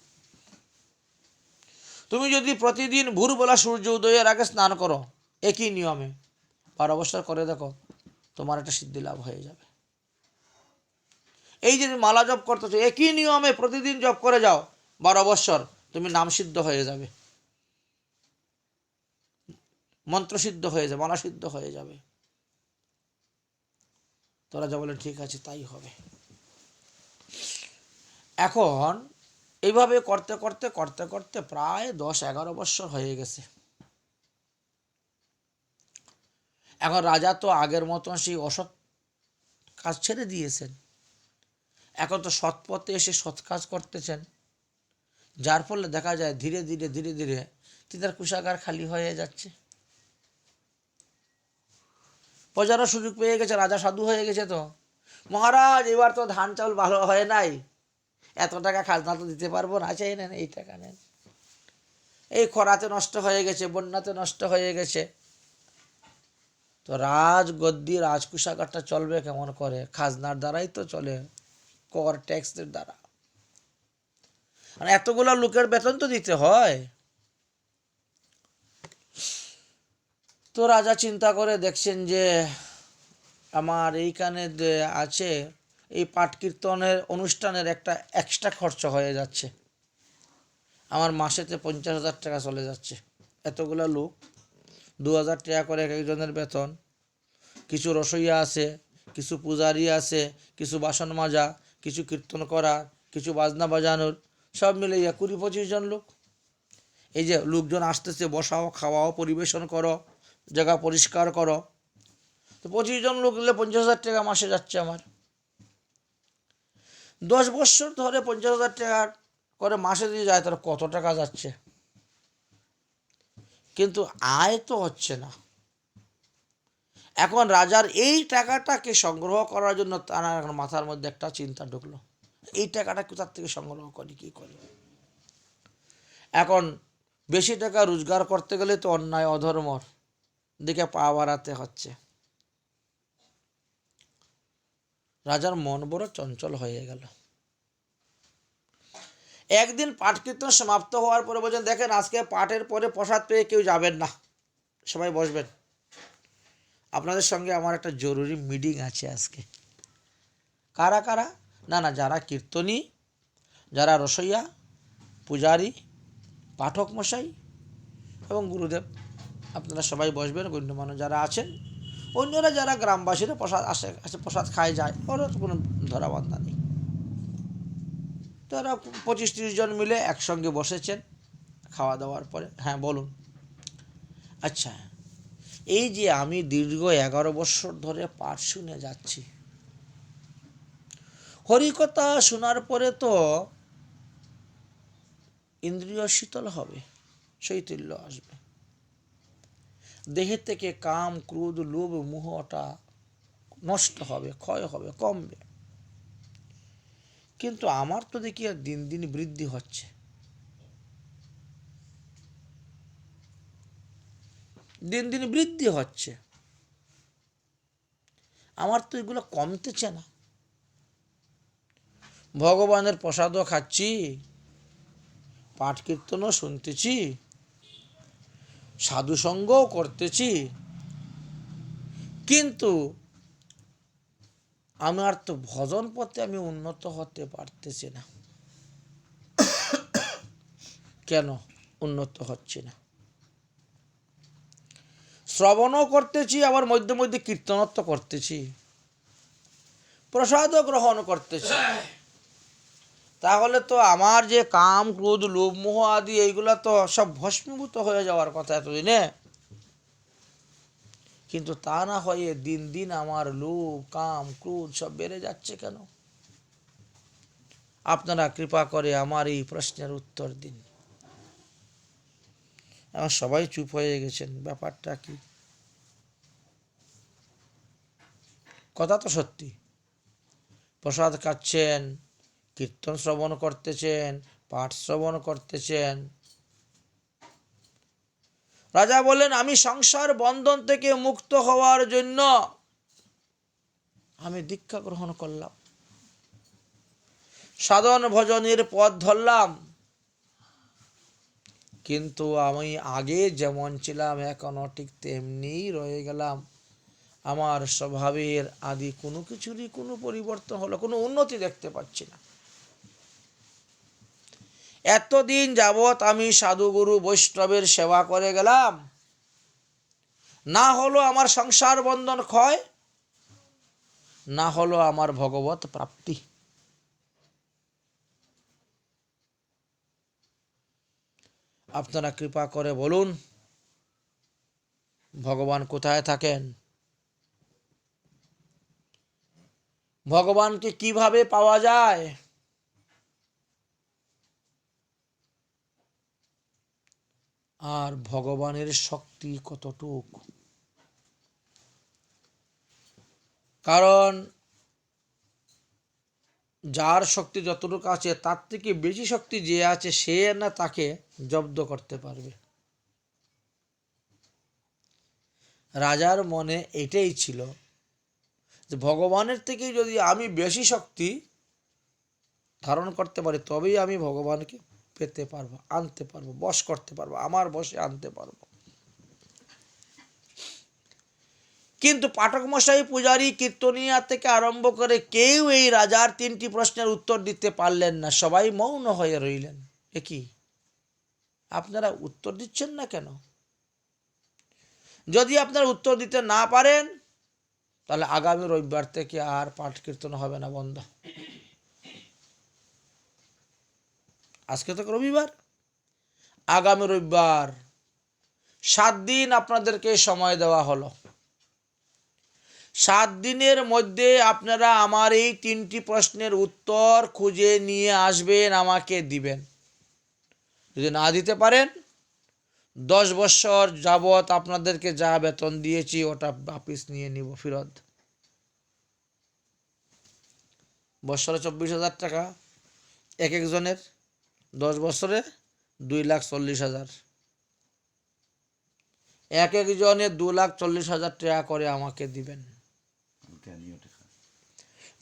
তুমি যদি প্রতিদিন ভোরবেলা সূর্য উদয়ের আগে স্নান করো একই নিয়মে, 12 বছর করে দেখো, তোমার একটা সিদ্ধি লাভ হয়ে যাবে। এই যে মালা জপ করতেছো, একই নিয়মে প্রতিদিন জপ করে যাও, 12 বছর তুমি নাম সিদ্ধ হয়ে যাবে, মন্ত্র সিদ্ধ হয়ে যাবে, মালা সিদ্ধ হয়ে যাবে। তোরা যা বলে ঠিক আছে, তাই হবে। এখন এইভাবে করতে করতে করতে করতে প্রায় 10-11 বছর হয়ে গেছে। এখন রাজা তো আগের মতন সেই অসৎ কাজ ছেড়ে দিয়েছেন, এখন তো সৎ পথে এসে সৎ কাজ করতেছেন, যার ফলে দেখা যায় ধীরে ধীরে ধীরে ধীরে তিনার কুশাগার খালি হয়ে যাচ্ছে। প্রজারা সুযোগ পেয়ে গেছে, রাজা সাধু হয়ে গেছে, তো মহারাজ এবার তো ধান চাউল ভালো হয় নাই, এত টাকা খাজনা তো দিতে পারবো না, চাই নেন, এই টাকা নেন। এই খরাতে নষ্ট হয়ে গেছে, বন্যাতে নষ্ট হয়ে গেছে, তো রাজগদ্দি রাজকুশাগারটা চলবে কেমন করে? খাজনার দ্বারাই তো চলে, কর ট্যাক্সের দ্বারা। আর এতগুলো লোকের বেতন তো দিতে হয়। তো রাজা চিন্তা করে দেখছেন যে আমার এইখানে আছে, এই পাঠ কীর্তনের অনুষ্ঠানের একটা এক্সট্রা খরচ হয়ে যাচ্ছে, আমার মাসেতে 50,000 টাকা চলে যাচ্ছে। এতগুলো লোক, 2,000 টাকা করে এক একজনের বেতন, কিছু রসইয়া আছে, কিছু পূজারি আছে, কিছু বাসন মাজা, কিছু কীর্তন করা, কিছু বাজনা বাজানোর, সব মিলে 20-25 জন লোক। এই যে লোকজন আসতেছে, বসাও, খাওয়াও, পরিবেশন করো, জায়গা পরিষ্কার করো, তো 25 জন লোক হলে 50,000 টাকা মাসে যাচ্ছে আমার। 10 বছর ধরে 50,000 টাকা করে মাসে দিয়ে যায়, তার কত টাকা যাচ্ছে, কিন্তু আয় তো হচ্ছে না। এখন রাজার এই টাকাটাকে সংগ্রহ করার জন্য তার এখন মাথার মধ্যে একটা চিন্তা ঢুকলো, এই টাকাটা কোথার থেকে সংগ্রহ করি, কি করি। এখন বেশি টাকা রোজগার করতে গেলে তো অন্যায় অধর্মর দিকে পা বাড়াতে হচ্ছে। রাজার মন বড় চঞ্চল হয়ে গেল। একদিন পাঠ কীর্তন সমাপ্ত হওয়ার পরে বলছেন, দেখেন আজকে পাঠের পরে প্রসাদ পেয়ে কেউ যাবেন না, সবাই বসবেন, আপনাদের সঙ্গে আমার একটা জরুরি মিটিং আছে আজকে। কারা কারা? না না, যারা কীর্তনী, যারা রসইয়া, পূজারী, পাঠক মশাই এবং গুরুদেব, আপনারা সবাই বসবেন। গণ্যমান্য যারা আছেন, অন্যরা যারা গ্রামবাসীরা প্রসাদ আসে প্রসাদ খায় যায়, ওরা কোনো ধরাবান্ধা নেই। তো ওরা 25-30 জন মিলে একসঙ্গে বসেছেন খাওয়া দাওয়ার পরে। হ্যাঁ বলুন। আচ্ছা, এই যে আমি দীর্ঘ 11 বছর ধরে পাঠ শুনে যাচ্ছি, হরিকথা শোনার পরে তো ইন্দ্রিয় শীতল হবে, শৈথিল্য আসবে, দেহের থেকে কাম ক্রোধ লোভ মোহটা নষ্ট হবে, ক্ষয় হবে, কমবে। কিন্তু আমার তো দেখি আর দিন দিন বৃদ্ধি হচ্ছে। দিন দিন বৃদ্ধি হচ্ছে, আমার তো এগুলো কমতেছে না। ভগবানের প্রসাদও খাচ্ছি, পাঠ কীর্তনও শুনতেছি, সাধুসঙ্গও করতেছি, কিন্তু আমার তো ভজন পথে আমি উন্নত হতে পারতেছি না। কেন উন্নত হচ্ছে না? শ্রবণও করতেছি, আবার মধ্যে মধ্যে কীর্তনত্ব করতেছি, প্রসাদও গ্রহণ করতেছি, তাহলে তো আমার যে কাম ক্রোধ লোভ মোহ আদি এইগুলা তো সব ভস্মীভূত হয়ে যাওয়ার কথা এতদিনে। কিন্তু তা না হয়ে দিন দিন আমার লোভ কাম ক্রোধ সব বেড়ে যাচ্ছে কেন? আপনারা কৃপা করে আমার এই প্রশ্নের উত্তর দিন। আমার সবাই চুপ হয়ে গেছেন, ব্যাপারটা কি? কথা তো সত্যি, প্রসাদ খাচ্ছেন, কীর্তন শ্রবণ করতেছেন, পাঠ শ্রবণ করতেছেন। রাজা বলেন, আমি সংসার বন্ধন থেকে মুক্ত হওয়ার জন্য আমি দীক্ষা গ্রহণ করলাম, সাধন ভজনের পথ ধরলাম, কিন্তু আমি আগে যেমন ছিলাম এখনো ঠিক তেমনিই রয়ে গেলাম। আমার স্বভাবের আদি কোনো কিছুরই কোনো পরিবর্তন হলো, কোনো উন্নতি দেখতে পাচ্ছি না। এতদিন যাবৎ আমি সাধুগুরু বৈষ্ণবের সেবা করে গেলাম, না হলো আমার সংসার বন্ধন ক্ষয়, না হলো আমার ভগবত প্রাপ্তি। আপনারা কৃপা করে বলুন, ভগবান কোথায় থাকেন? ভগবানকে কিভাবে পাওয়া যায়? আর ভগবানের শক্তি কতটুক? কারণ যার শক্তি যতটুকু আছে তার থেকে বেশি শক্তি যে আছে সে না তাকে জব্দ করতে পারবে। রাজার মনে এটাই ছিল যে ভগবানের থেকে যদি আমি বেশি শক্তি ধারণ করতে পারি তবেই আমি ভগবানকে পেতে পারবো, আনতে পারবো, বশ করতে পারবো, আমার বশে আনতে পারবো। কিন্তু পাঠক মশাই, পূজারী, কীর্তনিয়া থেকে আরম্ভ করে কেউ এই রাজার 3টি প্রশ্নের উত্তর দিতে পারলেন না। সবাই মৌন হয়ে রইলেন। এ কি, আপনারা উত্তর দিচ্ছেন না কেন? যদি আপনারা উত্তর দিতে না পারেন তাহলে আগামী রবিবার থেকে আর পাঠ কীর্তন হবে না, বন্ধ। আজকে তো রবিবার, আগামী রবিবার 7 দিন আপনাদেরকে সময় দেওয়া হলো। 7 দিনের মধ্যে আপনারা আমার এই 3টি প্রশ্নের উত্তর খুঁজে নিয়ে আসবেন, আমাকে দিবেন। যদি না দিতে পারেন 10 বছর যাবৎ আপনাদেরকে যা বেতন দিয়েছি ওটা বাপিস নিয়ে নিব, ফেরত। বছরে 24,000 টাকা এক একজনের, 10 বছরে 2,40,000। এক একজনে 2,40,000 টাকা করে আমাকে দিবেন।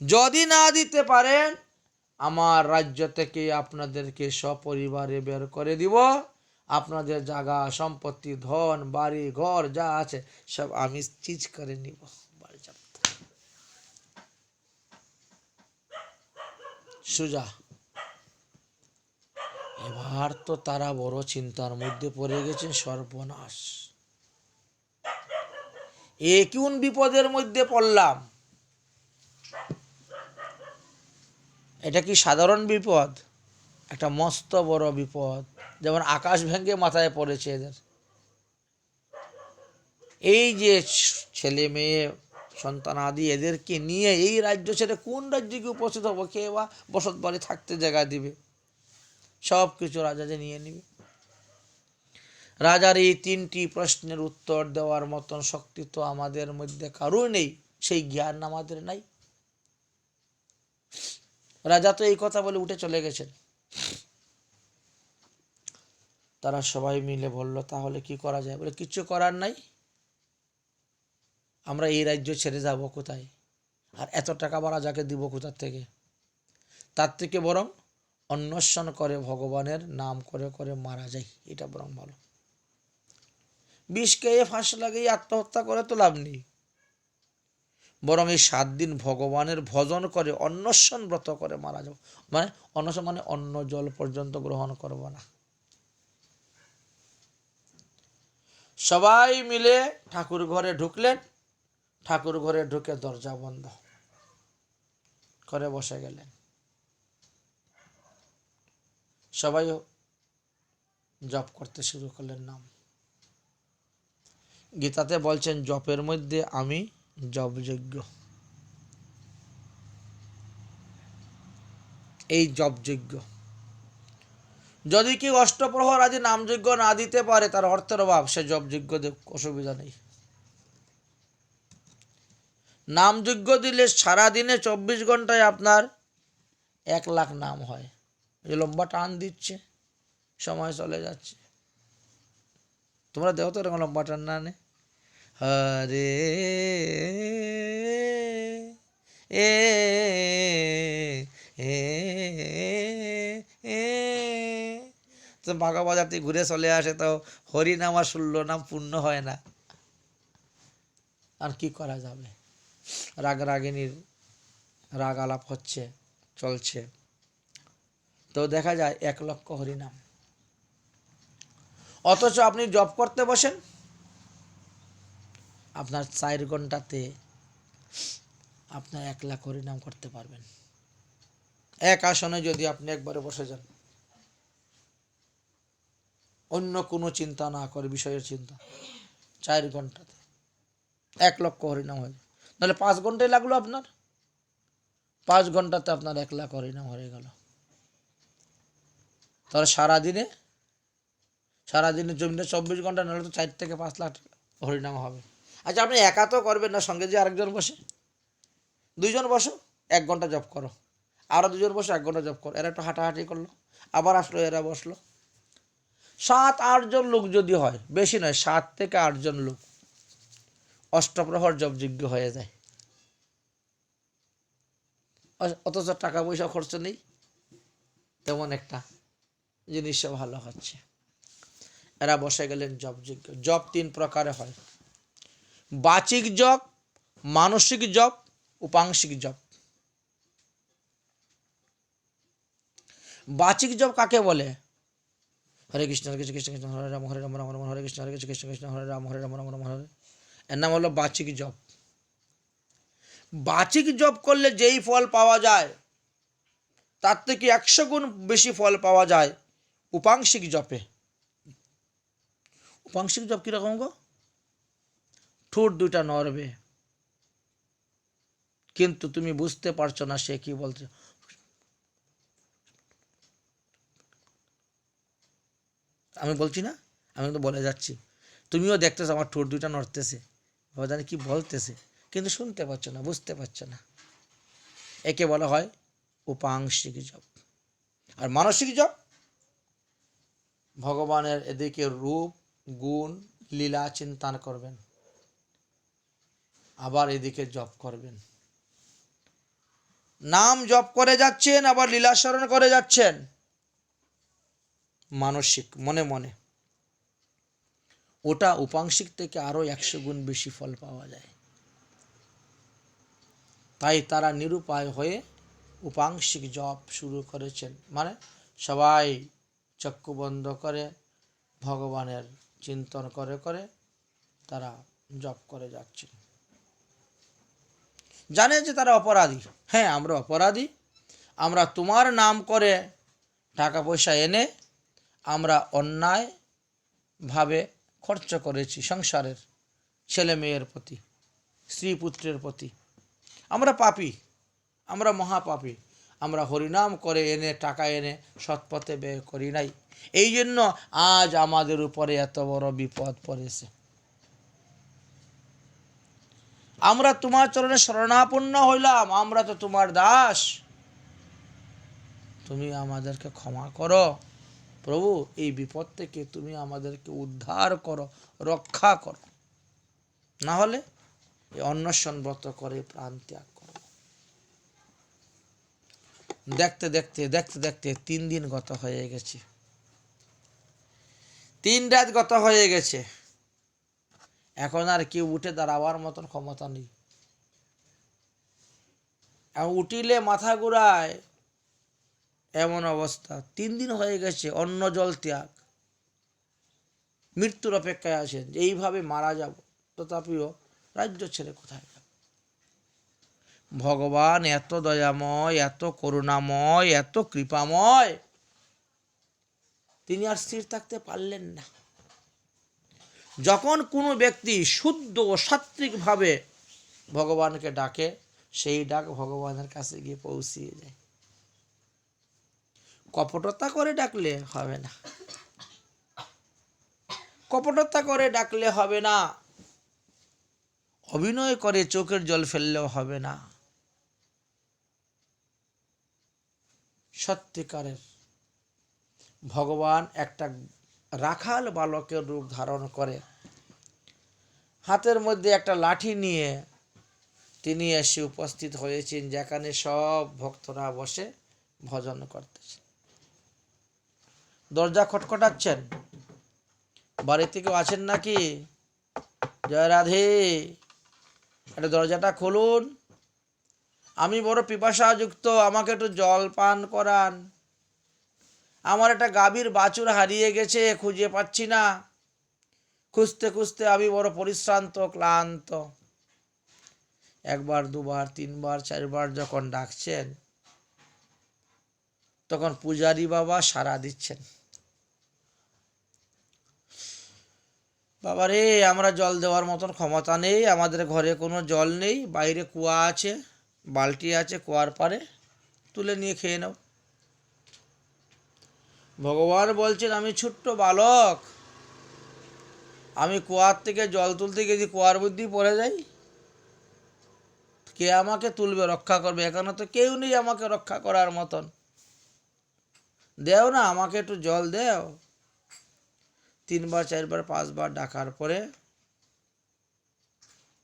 যদি না দিতে পারেন আমার রাজ্য থেকে আপনাদেরকে সপরিবারে বের করে দিব, আপনাদের জায়গা সম্পত্তি ধন বাড়ি ঘর যা আছে সব আমি চিজ করে নিব। সুজা। এবার তো তারা বড় চিন্তার মধ্যে পড়ে গেছেন, সর্বনাশ, এ কোন বিপদের মধ্যে পড়লাম। এটা কি সাধারণ বিপদ? একটা মস্ত বড় বিপদ, যেমন আকাশ ভেঙে মাথায় পড়েছে এদের। এই যে ছেলে মেয়ে সন্তান আদি এদেরকে নিয়ে এই রাজ্য ছেড়ে কোন রাজ্যে কি উপস্থিত হবো? কে বা বসত বাড়ি থাকতে জায়গা দিবে? সব কিছু রাজা যে নিয়ে নিবে। রাজার এই 3টি প্রশ্নের উত্তর দেওয়ার মতন শক্তি তো আমাদের মধ্যে কারোর নেই, সেই জ্ঞান আমাদের নাই। রাজা তো এই কথা বলে উঠে চলে গেছেন। তারা সবাই মিলে বলল, তাহলে কি করা যায়? বলে, কিছু করার নাই, আমরা এই রাজ্য ছেড়ে যাব কোথায়? আর এত টাকা রাজাকে দিব কোথার থেকে? তার থেকে বরং অন্বেষণ করে ভগবানের নাম করে করে মারা যায়, এটা বরং ভালো। বিষ খেয়ে ফাঁস লাগিয়ে আত্মহত্যা করে তো লাভ নেই, বরং এই 7 দিন ভগবানের ভজন করে অন্বেষণ ব্রত করে মারা যাব। মানে অন্বেষণ মানে অন্ন জল পর্যন্ত গ্রহণ করব না। সবাই মিলে ঠাকুর ঘরে ঢুকলেন। ঠাকুর ঘরে ঢুকে দরজা বন্ধ করে বসে গেলেন। সবাই জপ করতে শুরু করলেন নাম। গীতাতে বলছেন, জপের মধ্যে আমি জপযজ্ঞ। এই জপযজ্ঞ যদি কেউ অষ্টপ্রহর আদি নামযজ্ঞ না দিতে পারে, তার অর্থের অভাব, সে জপযজ্ঞ দেব, অসুবিধা নেই। নামযজ্ঞ দিলে সারাদিনে 24 ঘন্টায় আপনার 1 লাখ নাম হয়। যে লম্বা টান দিচ্ছে, সময় চলে যাচ্ছে। তোমরা দেখো তো এরকম লম্বা টান না নে। হরে এ তো বাঘা বাজার থেকে ঘুরে চলে আসে, তো হরি নাম আর 16 নাম পূর্ণ হয় না। আর কি করা যাবে? রাগ রাগিনীর রাগ আলাপ হচ্ছে, চলছে, তো দেখা যায় 1 লক্ষ হরিনাম। অথচ আপনি জপ করতে বসেন, আপনার 4 ঘন্টাতে আপনার 1 লাখ হরিনাম করতে পারবেন। এক আসনে যদি আপনি একবারে বসে যান, অন্য কোনো চিন্তা না করে, বিষয়ের চিন্তা, 4 ঘন্টাতে 1 লক্ষ হরিনাম হয়ে যায়। নাহলে 5 ঘন্টায় লাগলো আপনার, 5 ঘন্টাতে আপনার 1 লাখ হরিনাম হয়ে গেল। তাহলে সারাদিনে জমিনে 24 ঘন্টা, নাহলে তো 4 থেকে 5 লাখ হরিনাম হবে। আচ্ছা, আপনি একা তো করবেন না, সঙ্গে যে আরেকজন বসে, 2 জন বসো, 1 ঘন্টা জপ করো, আরো 2 জন বসে 1 ঘন্টা জপ করো। এরা একটু হাঁটাহাঁটি করলো, আবার আসলো, এরা বসলো। 7-8 জন লোক যদি হয়, বেশি নয়, 7 থেকে 8 জন লোক, অষ্টপ্রহর জপযজ্ঞ হয়ে যায়। অথচ টাকা পয়সা খরচ নেই, তেমন একটা জিনিস ভালো হচ্ছে। এরা বসে গেলেন জপযজ্ঞ। জপ 3 প্রকারে হয়: বাচিক জপ, মানসিক জপ, উপাংশিক জপ। বাচিক জপ কাকে বলে? হরে কৃষ্ণ কৃষ্ণ কৃষ্ণ কৃষ্ণ হরে রাম রাম রাম হরে কৃষ্ণ কৃষ্ণ কৃষ্ণ হরে রাম রাম হরে, এর নাম হলো বাচিক জপ। বাচিক জপ করলে যেই ফল পাওয়া যায়, তার থেকে 100 গুণ বেশি ফল পাওয়া যায় উপাংশিক জপে। উপাংশিক জপ কিরকম গো? ঠোঁট 2টা নড়বে, কিন্তু তুমি বুঝতে পারছো না সে কি বলছে। আমি বলছি না, আমি তো বলে যাচ্ছি, তুমিও দেখতেছো আমার ঠোঁট 2টা নড়তেছে, জানি কি বলতেছে, কিন্তু শুনতে পাচ্ছ না, বুঝতে পারছো না। একে বলা হয় উপাংশিক জপ। আর মানসিক জপ, ভগবানের এদিকে রূপ গুণ লীলা চিন্তান করবেন, আবার এদিকে জপ করবেন। নাম জপ করে যাচ্ছেন, আবার লীলা স্মরণ করে যাচ্ছেন মানসিক মনে মনে। ওটা উপাংশিক থেকে আরো 100 গুণ বেশি ফল পাওয়া যায়। তাই তারা নিরুপায় হয়ে উপাংশিক জপ শুরু করেছেন, মানে সবাই চক্ষু বন্ধ করে ভগবানের চিন্তন করে করে তারা জপ করে যাচ্ছেন। জানে যে তারা অপরাধী, হ্যাঁ আমরা অপরাধী, আমরা তোমার নাম করে টাকা পয়সা এনে আমরা অন্যায়ভাবে খরচ করেছি সংসারের ছেলে মেয়ের প্রতি, স্ত্রী পুত্রের প্রতি। আমরা পাপী, আমরা মহাপাপী, আমরা হরিনাম করে এনে টাকা এনে সৎপথে ব্যয় করি নাই, এই জন্য আজ আমাদের উপরে এত বড় বিপদ পড়েছে। আমরা তোমার চরণে শরণাপন্ন হইলাম, আমরা তো তোমার দাস, তুমি আমাদেরকে ক্ষমা করো প্রভু, এই বিপদ থেকে তুমি আমাদেরকে উদ্ধার করো, রক্ষা করো, না হলে এই অন্নশন ব্রত করে প্রাণ ত্যাগ করো। দেখতে দেখতে দেখতে দেখতে 3 দিন গত হয়ে গেছে, 3 রাত গত হয়ে গেছে। এখন আর কেউ উঠে দাঁড়াবার মতন ক্ষমতা নেই। উঠিলে মাথা ঘুরায় এমন অবস্থা। 3 দিন হয়ে গেছে, অন্ন জল ত্যাগ, মৃত্যুর অপেক্ষায় আছেন, এইভাবে মারা যাব, তথাপিও রাজ্য ছেড়ে কোথায় যাব। ভগবান এত দয়াময়, এত করুণাময়, এত কৃপাময়, তিনি আর স্থির থাকতে পারলেন না। যখন কোনো ব্যক্তি শুদ্ধ ও সাত্ত্বিকভাবে ভগবানকে ডাকে, সেই ডাক ভগবানের কাছে গিয়ে পৌঁছিয়ে যায়। কপটতা করে ডাকলে হবে না, কপটতা করে ডাকলে হবে না, অভিনয় করে চোখের জল ফেললেও হবে না। সত্যিকারের ভগবান একটা রাখাল বালকের রূপ ধারণ করে হাতের মধ্যে একটা লাঠি নিয়ে তিনি এসে উপস্থিত হয়েছেন, যেখানে সব ভক্তরা বসে ভজন করতেছেন। দরজা খটখটাচ্ছেন, বাড়িতে কেউ আছেন নাকি? জয় রাধে, একটা দরজাটা খুলুন, আমি বড় পিপাসাযুক্ত, আমাকে একটু জল পান করান, আমার একটা গাভীর বাছুর হারিয়ে গেছে, খুঁজে পাচ্ছি না, খুঁজতে খুঁজতে আমি বড় পরিশ্রান্ত ক্লান্ত। 1 বার 2 বার 3 বার 4 বার যখন ডাকছেন, তখন পূজারী বাবা সাড়া দিচ্ছেন। বাবা রে, আমরা জল দেওয়ার মতন ক্ষমতা নেই, আমাদের ঘরে কোনো জল নেই, বাইরে কুয়া আছে, বালতি আছে, কুয়ার পারে তুলে নিয়ে খেয়ে নাও। ভগবান বলছেন, আমি ছোট্ট বালক, আমি কুয়ার থেকে জল তুলতে গিয়ে কুয়ার মধ্যে পড়ে যাই, কে আমাকে তুলবে, রক্ষা করবে? এখানে তো কেউ নেই আমাকে রক্ষা করার মতন, দেও না, আমাকে একটু জল দেও। 3 বার 4 বার 5 বার ডাকার পরে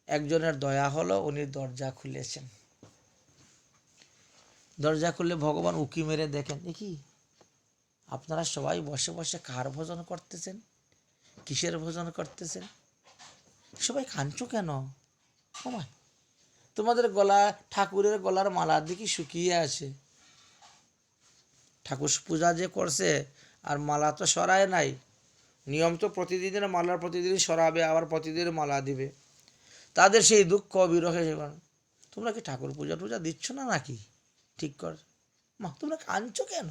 একজনের দয়া হলো, উনি দরজা খুলেছেন। দরজা খুলে ভগবান উকি মেরে দেখেন, কি আপনারা সবাই বসে বসে কার ভোজন করতেছেন, কিসের ভোজন করতেছেন, সবাই কাঁদছো কেন? ওমায়, তোমাদের গলা, ঠাকুরের গলার মালা দেখি শুকিয়ে আছে, ঠাকুর পূজা যে করছে আর মালা তো সরায় নাই, নিয়ম তো প্রতিদিনের মালার প্রতিদিন সরাবে, আবার প্রতিদিন মালা দিবে, তাদের সেই দুঃখ বিরহে। তোমরা কি ঠাকুর পূজা টুজা দিচ্ছ না নাকি? ঠিক কর মা, তোমরা কাঁদছো কেন,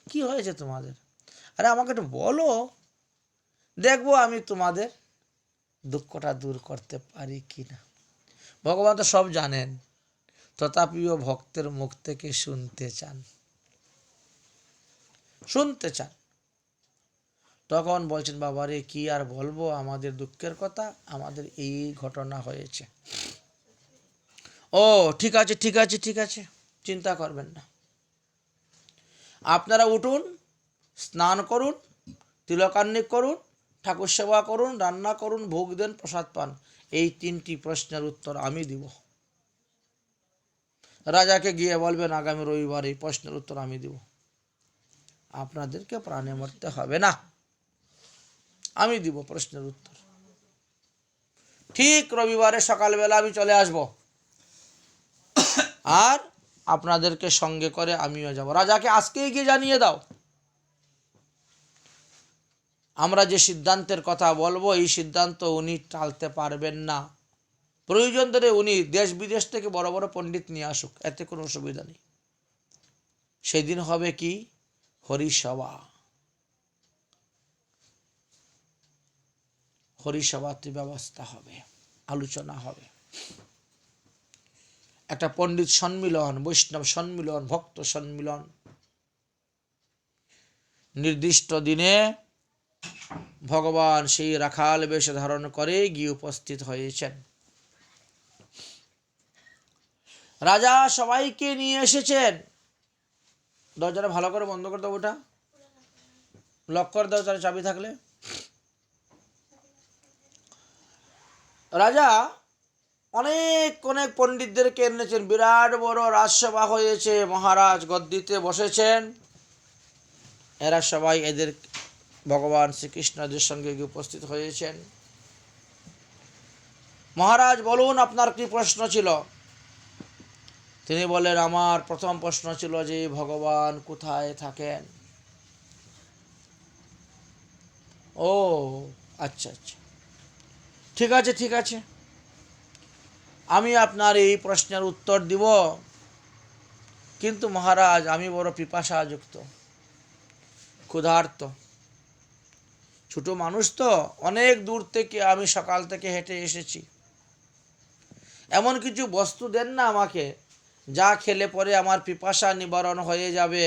কি হয়েছে তোমাদের? আরে আমাকে একটু বলো, দেখবো আমি তোমাদের দুঃখটা দূর করতে পারি কি না। ভগবান তো সব জানেন, তথাপিও ভক্তের মুখ থেকে শুনতে চান, শুনতে চান। তখন বলছেন, বাবা রে, কি আর বলবো আমাদের দুঃখের কথা, আমাদের এই ঘটনা হয়েছে। ও ঠিক আছে ঠিক আছে ঠিক আছে, চিন্তা করবেন না, আপনারা উঠুন, স্নান করুন, তিলকান্নিক করুন, ঠাকুর সেবা করুন, রান্না করুন, ভোগ দেন, প্রসাদ পান। এই 3টি প্রশ্নের উত্তর আমি দিব। রাজাকে গিয়ে বলবেন আগামী রবিবার এই প্রশ্নের উত্তর আমি দিব, আপনাদেরকে প্রাণে মরতে হবে না, আমি দিব প্রশ্নের উত্তর। ঠিক রবিবারে সকালবেলা আমি চলে আসব, আর আপনাদেরকে সঙ্গে করে আমিও যাব। রাজাকে আজকেই গিয়ে জানিয়ে দাও, আমরা যে সিদ্ধান্তের কথা বলবো এই সিদ্ধান্ত উনি টালতে পারবেন না। প্রয়োজন ধরে উনি দেশ বিদেশ থেকে বড় বড় পণ্ডিত নিয়ে আসুক, এতে কোনো অসুবিধা নেই। সেদিন হবে কি? হরিসভা। হরিসভাতে ব্যবস্থা হবে, আলোচনা হবে, একটা পণ্ডিত সম্মিলন, বৈষ্ণব সম্মিলন, ভক্ত সম্মিলন। নির্দিষ্ট দিনে ভগবান সেই রাখাল বেশ ধারণ করে গিয়ে উপস্থিত হয়েছেন। রাজা সবাইকে নিয়ে এসেছেন। দরজাটা ভালো করে বন্ধ করে দাও, ওটা লক করে দাও তার চাবি থাকলে। রাজা অনেক অনেক পণ্ডিতদেরকে এনেছেন, বিরাট বড় রাজসভা হয়েছে, মহারাজ গদ্দিতে বসেছেন। এরা সবাই এদের ভগবান শ্রীকৃষ্ণদের সঙ্গে গিয়ে উপস্থিত হয়েছেন। মহারাজ বলুন আপনার কি প্রশ্ন ছিল? তিনি বলেন আমার প্রথম প্রশ্ন ছিল যে ভগবান কোথায় থাকেন। ও আচ্ছা আচ্ছা, ঠিক আছে ঠিক আছে, আমি আপনার এই প্রশ্নের উত্তর দিব, কিন্তু মহারাজ আমি বড় পিপাসাযুক্ত, ক্ষুধার্ত, ছোট মানুষ তো, অনেক দূর থেকে আমি সকাল থেকে হেঁটে এসেছি। এমন কিছু বস্তু দেন না আমাকে যা খেলে পরে আমার পিপাসা নিবারণ হয়ে যাবে,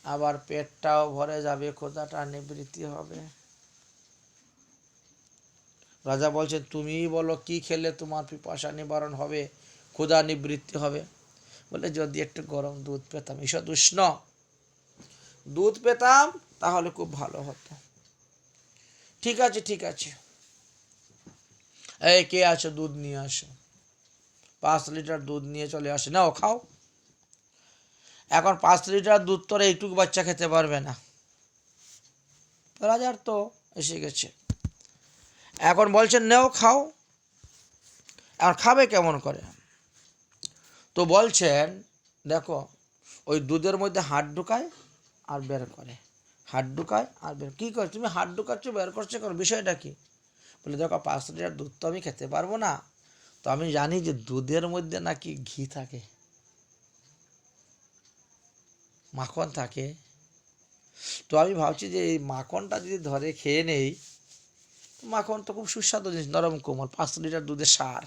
আবার পেটটাও ভরে যাবে, ক্ষুধাটা নিবৃত্তি হবে। রাজা বলছেন তুমিই বলো কি খেলে তোমার পিপাসা নিবারণ হবে, ক্ষুধা নিবৃত্তি হবে। বলে যদি একটু গরম দুধ পেতাম, ঈষৎ উষ্ণ দুধ পেতাম তাহলে খুব ভালো হতো। ঠিক আছে ঠিক আছে, এই কে আছো দুধ নিয়ে আসো। 5 লিটার দুধ নিয়ে চলে আসে, নাও খাও। এখন 5 লিটার দুধ তোর এইটুকু বাচ্চা খেতে পারবে না। রাজার তো এসে গেছে, এখন বলছেন নাও খাও। এখন খাবে কেমন করে? তো বলছেন দেখো ওই দুধের মধ্যে হাত ঢুকায় আর বের করে, হাত ঢুকায় আর বের। কী করে তুমি হাত ঢুকাচ্ছ বের করছো কেন, বিষয়টা কি? বলে দেখো 5 লিটার দুধ তো আমি খেতে পারবো না, তো আমি জানি যে দুধের মধ্যে নাকি ঘি থাকে, মাখন থাকে, তো আমি ভাবছি যে এই মাখনটা যদি ধরে খেয়ে নেই, মাখন তো খুব সুস্বাদু জিনিস, নরম কোমল, 5 লিটার দুধের সার,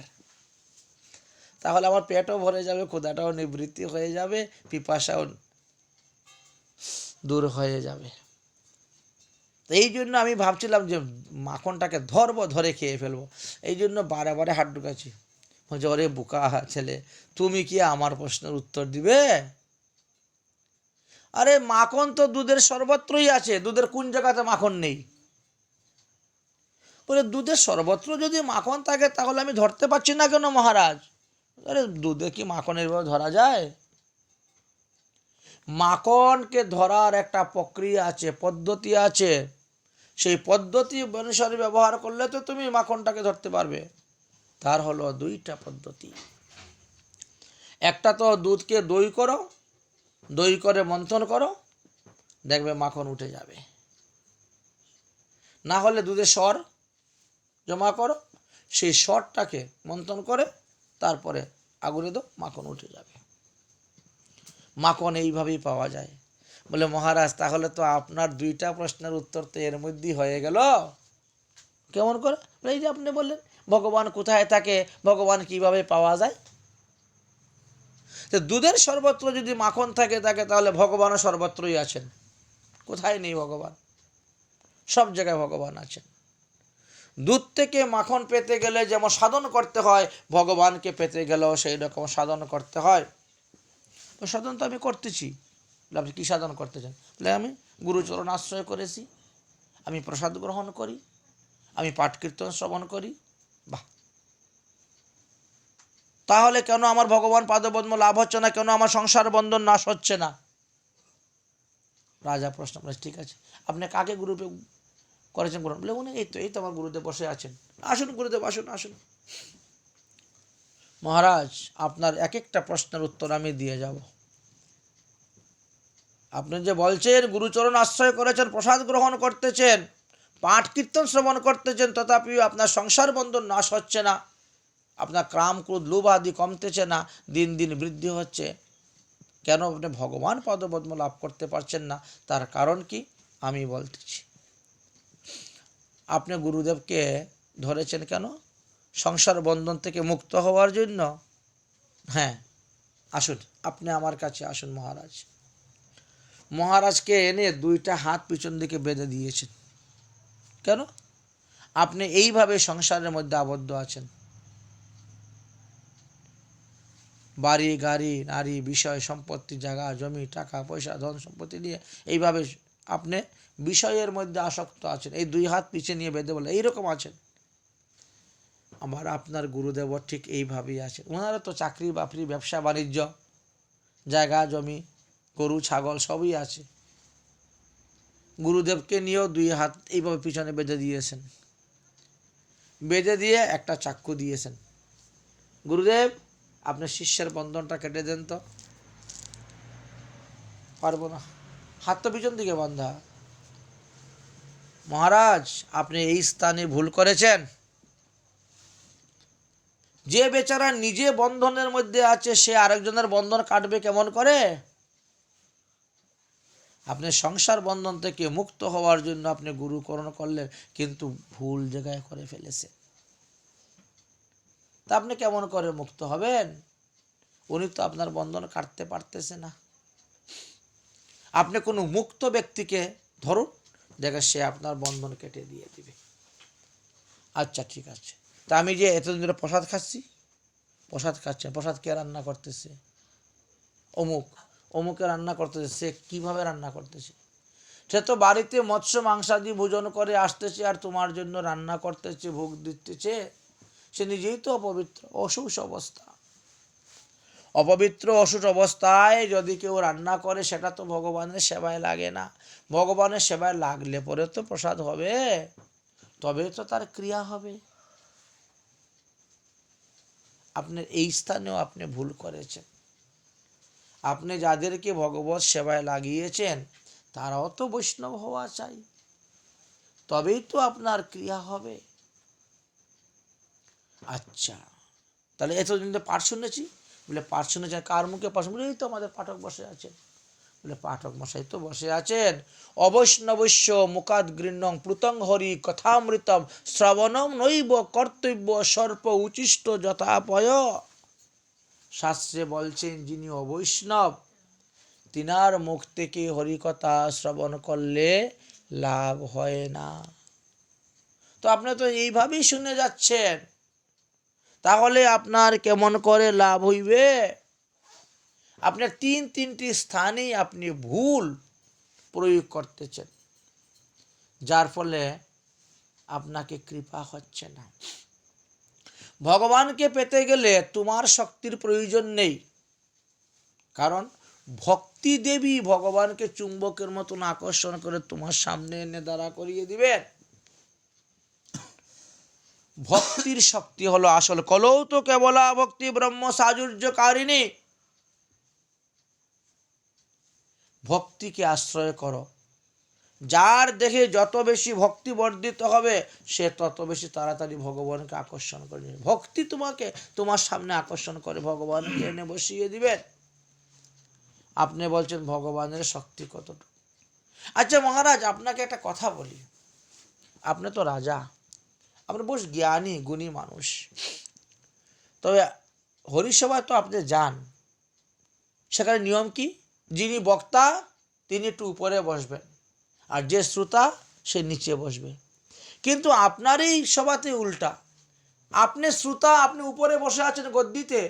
তাহলে আমার পেটও ভরে যাবে, ক্ষুধাটাও নিবৃত্তি হয়ে যাবে, পিপাসাও দূর হয়ে যাবে। এই জন্য আমি ভাবছিলাম যে মাখনটাকে ধরবো, ধরে খেয়ে ফেলবো, এই জন্য বারে বারে হাত ঢুকাচ্ছি। বলছে ওরে বোকা ছেলে, তুমি কি আমার প্রশ্নের উত্তর দিবে? আরে মাখন তো দুধের সর্বত্রই আছে, দুধের কোন জায়গাতে মাখন নেই? বলে দুধের সর্বত্র যদি মাখন থাকে তাহলে আমি ধরতে পারছি না কেন মহারাজ? আরে দুধে কি মাখনের ভাবে ধরা যায়? মাখনকে ধরার একটা প্রক্রিয়া আছে, পদ্ধতি আছে, সেই পদ্ধতি অনুসারে ব্যবহার করলে তো তুমি মাখনটাকে ধরতে পারবে। তার হলো 2টা পদ্ধতি। একটা তো দুধকে দই করো, দই করে মন্থন করো, দেখবে মাখন উঠে যাবে। না হলে দুধে সর জমা করো, সেই সরটাকে মন্থন করে তারপরে আগুনে দাও, মাখন উঠে যাবে। মাখন এইভাবেই পাওয়া যায়। বলে মহারাজ তাহলে তো আপনার 2টা প্রশ্নের উত্তর তো এর মধ্যেই হয়ে গেল। কেমন করে? এই যে আপনি বললেন ভগবান কোথায় থাকে, ভগবান কিভাবে পাওয়া যায়। তো দুধের সর্বত্র যদি মাখন থাকে তাহলে ভগবানও সর্বত্রই আছেন, কোথায় নেই ভগবান? সব জায়গায় ভগবান আছেন। দুধ থেকে মাখন পেতে গেলে যেমন সাধন করতে হয়, ভগবানকে পেতে গেলেও সেই রকম সাধন করতে হয়। তো সাধন তো আমি করতেছি। আপনি কী সাধন করতে চান? বলে আমি গুরুচরণ আশ্রয় করেছি, আমি প্রসাদ গ্রহণ করি, আমি পাঠ কীর্তন শ্রবণ করি। বাহ, তাহলে কেন আমার ভগবান পাদপদ্ম লাভ হচ্ছে না, কেন আমার সংসার বন্ধন নাশ হচ্ছে না? রাজা প্রশ্ন করে, ঠিক আছে, আপনি কাকে গুরুদেব করেছেন গ্রহণ? বলে, উনি এই তো আমার গুরুদেব বসে আছেন। আসুন গুরুদেব, আসুন আসুন। মহারাজ, আপনার এক একটা প্রশ্নের উত্তর আমি দিয়ে যাব। আপনি যে বলছেন গুরুচরণ আশ্রয় করেছেন, প্রসাদ গ্রহণ করতেছেন, পাঠ কীর্তন শ্রবণ করতেছেন, তথাপিও আপনার সংসার বন্ধন নাশ হচ্ছে না, আপনার কাম ক্রোধ লোভ আদি কমতেছে না, দিন দিন বৃদ্ধি হচ্ছে, কেন আপনি ভগবান পদপদ্ম লাভ করতে পারছেন না? তার কারণ কি আমি বলতেছি। আপনি গুরুদেবকে ধরেছেন কেন? সংসার বন্ধন থেকে মুক্ত হওয়ার জন্য। হ্যাঁ, আসুন, আপনি আমার কাছে আসুন মহারাজ। মহারাজকে এনে দুইটা হাত পিছন দিকে বেঁধে দিয়েছেন। কেন? আপনি এইভাবে সংসারের মধ্যে আবদ্ধ আছেন। বাড়ি গাড়ি নারী বিষয় সম্পত্তি, জায়গা জমি, টাকা পয়সা, ধন সম্পত্তি নিয়ে এইভাবে আপনি বিষয়ের মধ্যে আসক্ত আছেন। এই দুই হাত পিছিয়ে নিয়ে বেঁধে বলে এইরকম আছেন। আমার আপনার গুরুদেব ঠিক এইভাবেই আছেন। ওনারা তো চাকরি বাকরি, ব্যবসা বাণিজ্য, জায়গা জমি, গরু ছাগল সবই আছে। গুরুদেবকে নিয়েও দুই হাত এইভাবে পিছনে বেঁধে দিয়েছেন। বেঁধে দিয়ে একটা চাক্ষু দিয়েছেন, গুরুদেব আপনার শিষ্যের বন্ধনটা কেটে দেন তো। পারবো না, হাত তো পিছন দিকে বাঁধা। মহারাজ, আপনি এই স্থানে ভুল করেছেন। যে বেচারা নিজে বন্ধনের মধ্যে আছে, সে আরেকজনের বন্ধন কাটবে কেমন করে? আপনি সংসার বন্ধন থেকে মুক্ত হওয়ার জন্য আপনি গুরুকরণ করলেন, কিন্তু ভুল জায়গায় করে ফেলেছে। তা আপনি কেমন করে মুক্ত হবেন? উনি তো আপনার বন্ধন কাটতে পারতেছে না। আপনি কোনো মুক্ত ব্যক্তিকে ধরুন, দেখে সে আপনার বন্ধন কেটে দিয়ে দিবে। আচ্ছা ঠিক আছে, তা আমি যে এতদিন ধরে প্রসাদ খাচ্ছি, প্রসাদ খাচ্ছেন, প্রসাদ কে রান্না করতেছে? অমুকে রান্না করতেছে। সে কিভাবে রান্না করতেছে? সে তো বাড়িতে মৎস্য মাংসাদি ভোজন করে আসতেছে, আর তোমার জন্য রান্না করতেছে, ভোগ দিতেছে। সে নিজেই তো অপবিত্র, অসুচ অবস্থা। অপবিত্র অসুচ অবস্থায় যদি কেউ রান্না করে, সেটা তো ভগবানের সেবায় লাগে না। ভগবানের সেবায় লাগলে পরে তো প্রসাদ হবে, তবে তো তার ক্রিয়া হবে। আপনি এই স্থানেও আপনি ভুল করেছেন। আপনি যাদেরকে ভগবত সেবায় লাগিয়েছেন, তারাও তো বৈষ্ণব হওয়া চাই, তবেই তো আপনার ক্রিয়া হবে। আচ্ছা, তাহলে এতদিন তো পাঠ শুনেছি। বলে, পাঠ শুনেছেন? কার মুখে পাঠ? বলে, এই তো আমাদের পাঠক বসে আছেন। বলে, পাঠক মশাই তো বসে আছেন। অবৈষ্ণবস্য মুখাদ গৃহ্ণং প্লুতং হরি কথামৃতম শ্রবণম নৈব কর্তব্য সর্প উচিষ্ট যথাপয়। শাস্ত্রে বলছেন, যিনি অবৈষ্ণব, তিনার মুখ থেকে হরিকথা শ্রবণ করলে লাভ হয় না। তো আপনি তো এইভাবেই শুনে যাচ্ছেন, তাহলে আপনার কেমন করে লাভ হইবে? আপনার তিনটি স্থানেই আপনি ভুল প্রয়োগ করতেছেন, যার ফলে আপনাকে কৃপা হচ্ছে না। ভগবানকে পেতে গেলে তোমার শক্তির প্রয়োজন নেই, কারণ ভক্তি দেবী ভগবানকে চুম্বকের মতন আকর্ষণ করে তোমার সামনে এনে দাঁড়া করিয়ে দিবেন। ভক্তির শক্তি হলো আসল। কলৌ তো কেবলা ভক্তি ব্রহ্ম সাজুর্যকারিণী। ভক্তিকে আশ্রয় করো। যার দেখে যত বেশি ভক্তি বর্ধিত হবে, সে তত বেশি তাড়াতাড়ি ভগবানকে আকর্ষণ করে নেবে। ভক্তি তোমাকে তোমার সামনে আকর্ষণ করে ভগবানকে এনে বসিয়ে দিবেন। আপনি বলছেন ভগবানের শক্তি কতটুকু? আচ্ছা মহারাজ, আপনাকে একটা কথা বলি। আপনি তো রাজা, আপনি বেশ জ্ঞানী গুণী মানুষ, তবে হরিসভায় তো আপনি যান, সেখানে নিয়ম কি? যিনি বক্তা তিনি একটু উপরে বসবেন, আর যে শ্রোতা সে নিচে বসবে। কিন্তু আপনার এই সভাতে উল্টা, আপনি শ্রোতা, আপনি উপরে বসে আছেন গদ্দিতে,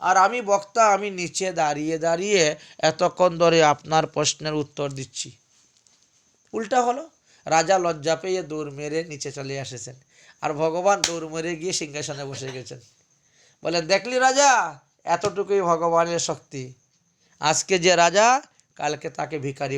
আর আমি বক্তা, আমি নিচে দাঁড়িয়ে দাঁড়িয়ে এতক্ষণ ধরে আপনার প্রশ্নের উত্তর দিচ্ছি। উল্টা হলো। রাজা লজ্জা পেয়ে দৌড় মেরে নিচে চলে এসেছেন, আর ভগবান দৌড় মেরে গিয়ে সিংহাসনে বসে গেছেন। বলেন, দেখলি রাজা, এতটুকুই ভগবানের শক্তি। আজকে যে রাজা, কালকে তাকে ভিখারি